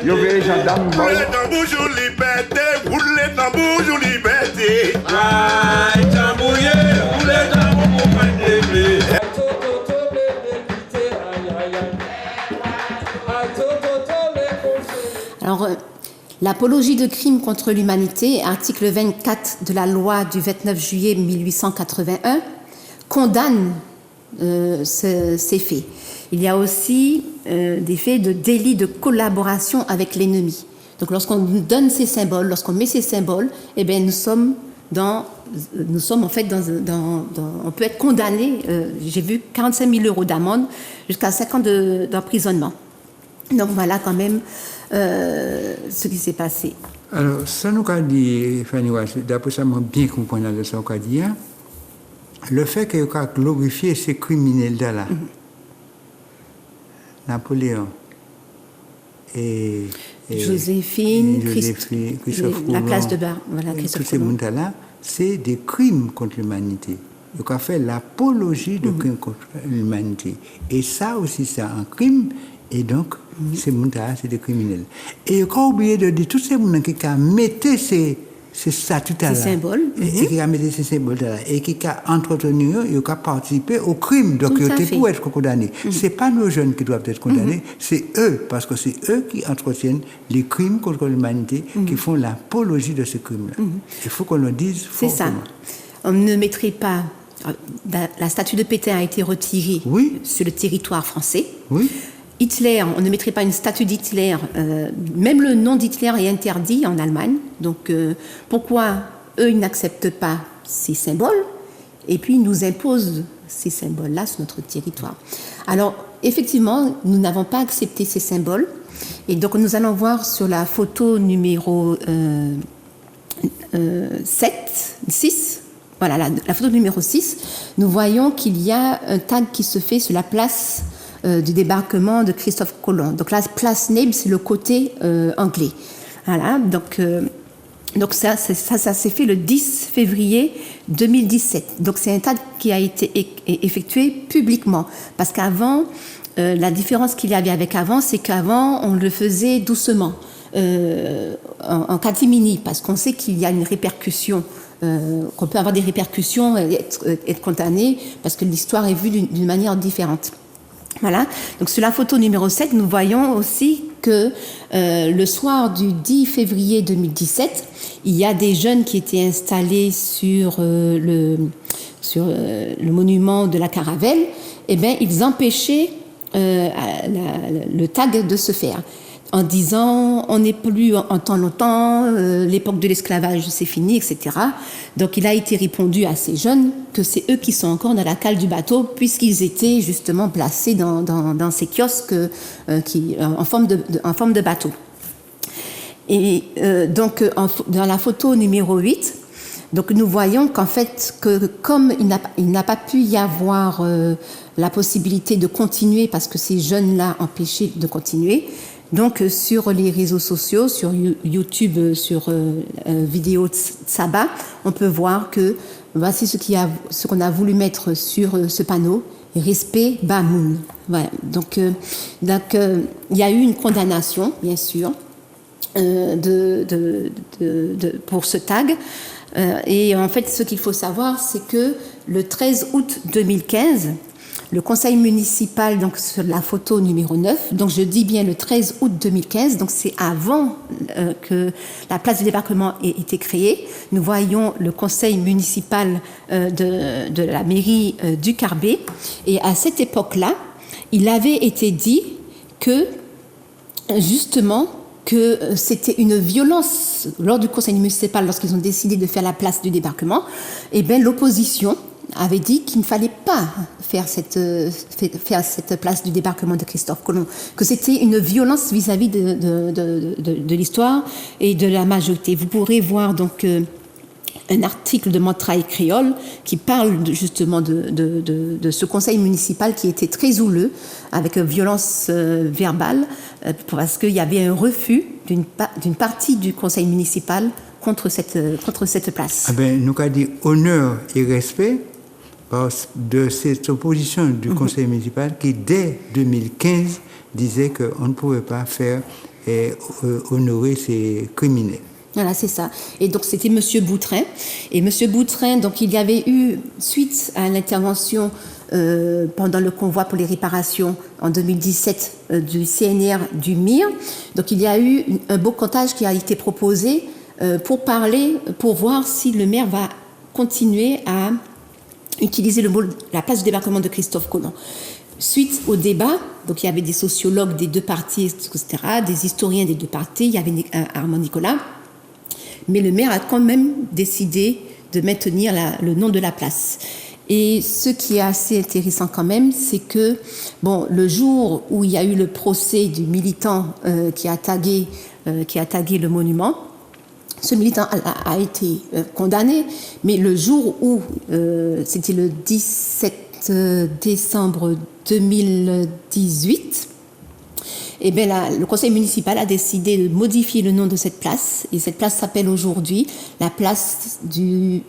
ils ont vu les gendarmes boy. Roulez tambour, joue liberté, roulez tambour, joue liberté. Alors, l'apologie de crimes contre l'humanité, article 24 de la loi du 29 juillet 1881, condamne ces faits. Il y a aussi des faits de délit de collaboration avec l'ennemi. Donc, lorsqu'on donne ces symboles, lorsqu'on met ces symboles, eh bien, nous sommes en fait on peut être condamné, j'ai vu 45 000 € d'amende jusqu'à 5 ans d'emprisonnement. Donc voilà quand même ce qui s'est passé. Alors, ça nous a dit, Fanny, d'après ça, moi bien comprendre de ce qu'on a dit, hein, le fait qu'il a glorifié ces criminels-là, Napoléon et Joséphine, Christophe la Colomb, place de Bar, voilà, tous ces gens-là, c'est des crimes contre l'humanité. ils ont fait l'apologie de crimes contre l'humanité. Et ça aussi, c'est un crime. Et donc, ces gens-là, c'est des criminels. Et ils ont oublié de dire, tous ces gens qui ont mis ces statuts-là, ces symboles, et qui ont mis ces symboles-là, et qui ont entretenu, ils ont participé au crime. Donc, ils étaient pour être condamnés. Ce n'est pas nos jeunes qui doivent être condamnés, c'est eux, parce que c'est eux qui entretiennent les crimes contre l'humanité, qui font l'apologie de ces crimes-là. Il faut qu'on le dise fortement. C'est ça. On ne mettrait pas... La statue de Pétain a été retirée sur le territoire français. Oui. Hitler, on ne mettrait pas une statue d'Hitler, même le nom d'Hitler est interdit en Allemagne. Donc pourquoi eux, ils n'acceptent pas ces symboles et puis ils nous imposent ces symboles-là sur notre territoire. Alors effectivement, nous n'avons pas accepté ces symboles et donc nous allons voir sur la photo numéro 6. Voilà, la photo numéro 6, nous voyons qu'il y a un tag qui se fait sur la place du débarquement de Christophe Colomb. Donc la place Neb, c'est le côté anglais. Voilà, donc ça s'est fait le 10 février 2017. Donc c'est un tag qui a été effectué publiquement. Parce qu'avant, la différence qu'il y avait avec avant, c'est qu'avant, on le faisait doucement, en catimini, parce qu'on sait qu'il y a une répercussion, qu'on peut avoir des répercussions et être condamné, parce que l'histoire est vue d'une manière différente. Voilà. Donc sur la photo numéro 7, nous voyons aussi que le soir du 10 février 2017, il y a des jeunes qui étaient installés sur le monument de la Caravelle. Eh bien, ils empêchaient le tag de se faire, en disant on n'est plus en temps longtemps, l'époque de l'esclavage c'est fini, etc. Donc il a été répondu à ces jeunes que c'est eux qui sont encore dans la cale du bateau, puisqu'ils étaient justement placés dans ces kiosques en forme de bateau. Et donc dans la photo numéro 8, donc nous voyons qu'en fait, comme il n'a pas pu y avoir la possibilité de continuer, parce que ces jeunes-là empêchaient de continuer, donc sur les réseaux sociaux, sur YouTube, sur Vidéo Tsaba, on peut voir que voici ce qu'on a voulu mettre sur ce panneau, respect Bamoun. Voilà. Donc il y a eu une condamnation, bien sûr, pour ce tag. Et en fait, ce qu'il faut savoir, c'est que le 13 août 2015, le conseil municipal, donc sur la photo numéro 9, donc je dis bien le 13 août 2015, donc c'est avant que la place du débarquement ait été créée, nous voyons le conseil municipal de la mairie du Carbet. Et à cette époque-là, il avait été dit que, justement, que c'était une violence lors du conseil municipal, lorsqu'ils ont décidé de faire la place du débarquement. Eh bien, l'opposition avait dit qu'il ne fallait pas faire cette place du débarquement de Christophe Colomb, que c'était une violence vis-à-vis de l'histoire et de la majorité. Vous pourrez voir donc un article de Montraille Créole qui parle justement de ce conseil municipal qui était très houleux, avec violence verbale, parce qu'il y avait un refus d'une partie du conseil municipal contre cette place. Ah ben, nous avons dit honneur et respect de cette opposition du conseil municipal qui, dès 2015, disait qu'on ne pouvait pas faire honorer ces criminels. Voilà, c'est ça. Et donc, c'était M. Boutrin. Et M. Boutrin, donc, il y avait eu, suite à l'intervention pendant le convoi pour les réparations en 2017 du CNR du MIR, donc il y a eu un beau comptage qui a été proposé pour voir si le maire va continuer à utiliser le mot la place du débarquement de Christophe Colomb. Suite au débat, donc il y avait des sociologues des deux partis, etc., des historiens des deux partis, il y avait Armand Nicolas, mais le maire a quand même décidé de maintenir le nom de la place. Et ce qui est assez intéressant quand même, c'est que le jour où il y a eu le procès du militant qui a tagué le monument, ce militant a été condamné, mais le jour où, c'était le 17 décembre 2018, eh bien, le conseil municipal a décidé de modifier le nom de cette place, et cette place s'appelle aujourd'hui la place du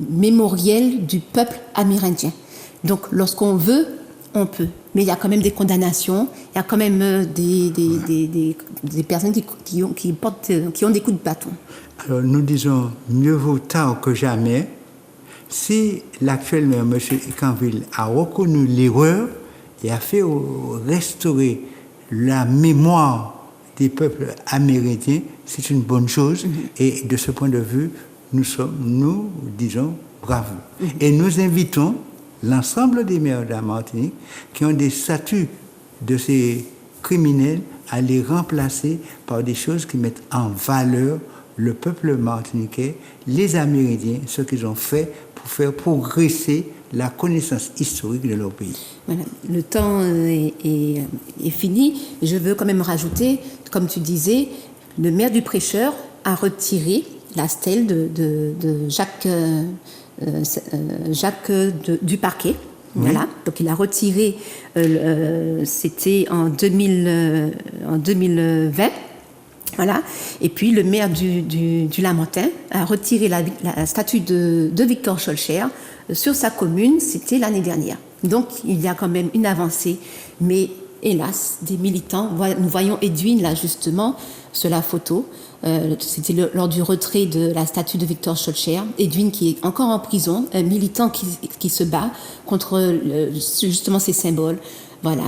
mémoriel du peuple amérindien. Donc, lorsqu'on veut, on peut. Mais il y a quand même des condamnations, il y a quand même des personnes qui ont des coups de bâton. Alors, nous disons mieux vaut tard que jamais. Si l'actuel maire, M. Ekanville, a reconnu l'erreur et a fait restaurer la mémoire des peuples amérindiens, c'est une bonne chose. Et de ce point de vue, nous disons bravo. Et nous invitons l'ensemble des maires de la Martinique qui ont des statuts de ces criminels à les remplacer par des choses qui mettent en valeur le peuple martiniquais, les Amérindiens, ce qu'ils ont fait pour faire progresser la connaissance historique de leur pays. Voilà. Le temps est fini. Je veux quand même rajouter, comme tu disais, le maire du Prêcheur a retiré la stèle de Jacques du Parquet. Oui. Voilà. Donc il a retiré, c'était en 2020. Voilà. Et puis le maire du Lamentin a retiré la statue de Victor Schœlcher sur sa commune, c'était l'année dernière. Donc il y a quand même une avancée, mais hélas, des militants, nous voyons Edwin là justement sur la photo, c'était lors du retrait de la statue de Victor Schœlcher, Edwin qui est encore en prison, un militant qui se bat contre justement ces symboles. Voilà.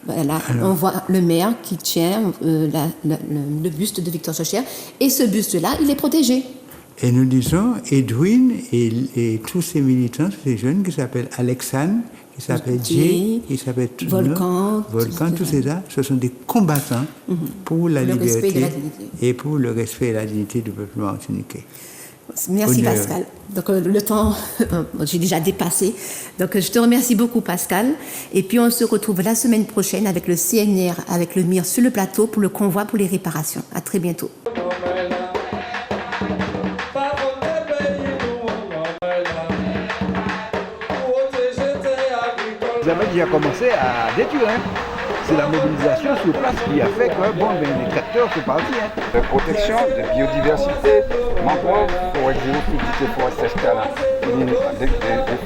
Alors, on voit le maire qui tient le buste de Victor Schœlcher, et ce buste-là, il est protégé. Et nous disons, Edwin et tous ces militants, tous ces jeunes qui s'appellent Alexandre, qui s'appellent Jay, qui s'appellent Volcan, tous ces là, ce sont des combattants pour la liberté et pour le respect et la dignité du peuple martiniquais. Merci Pascal. Donc le temps, j'ai déjà dépassé. Donc je te remercie beaucoup Pascal. Et puis on se retrouve la semaine prochaine avec le CNR, avec le MIR sur le plateau pour le convoi pour les réparations. À très bientôt. Les Amérindiens ont commencé à détruire. C'est la mobilisation sur place qui a fait que les tracteurs sont partis. La protection de biodiversité, mangrove, forêt géophysique, forêt sèche, des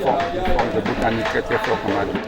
formes de botanique très très fortes comme on a dit.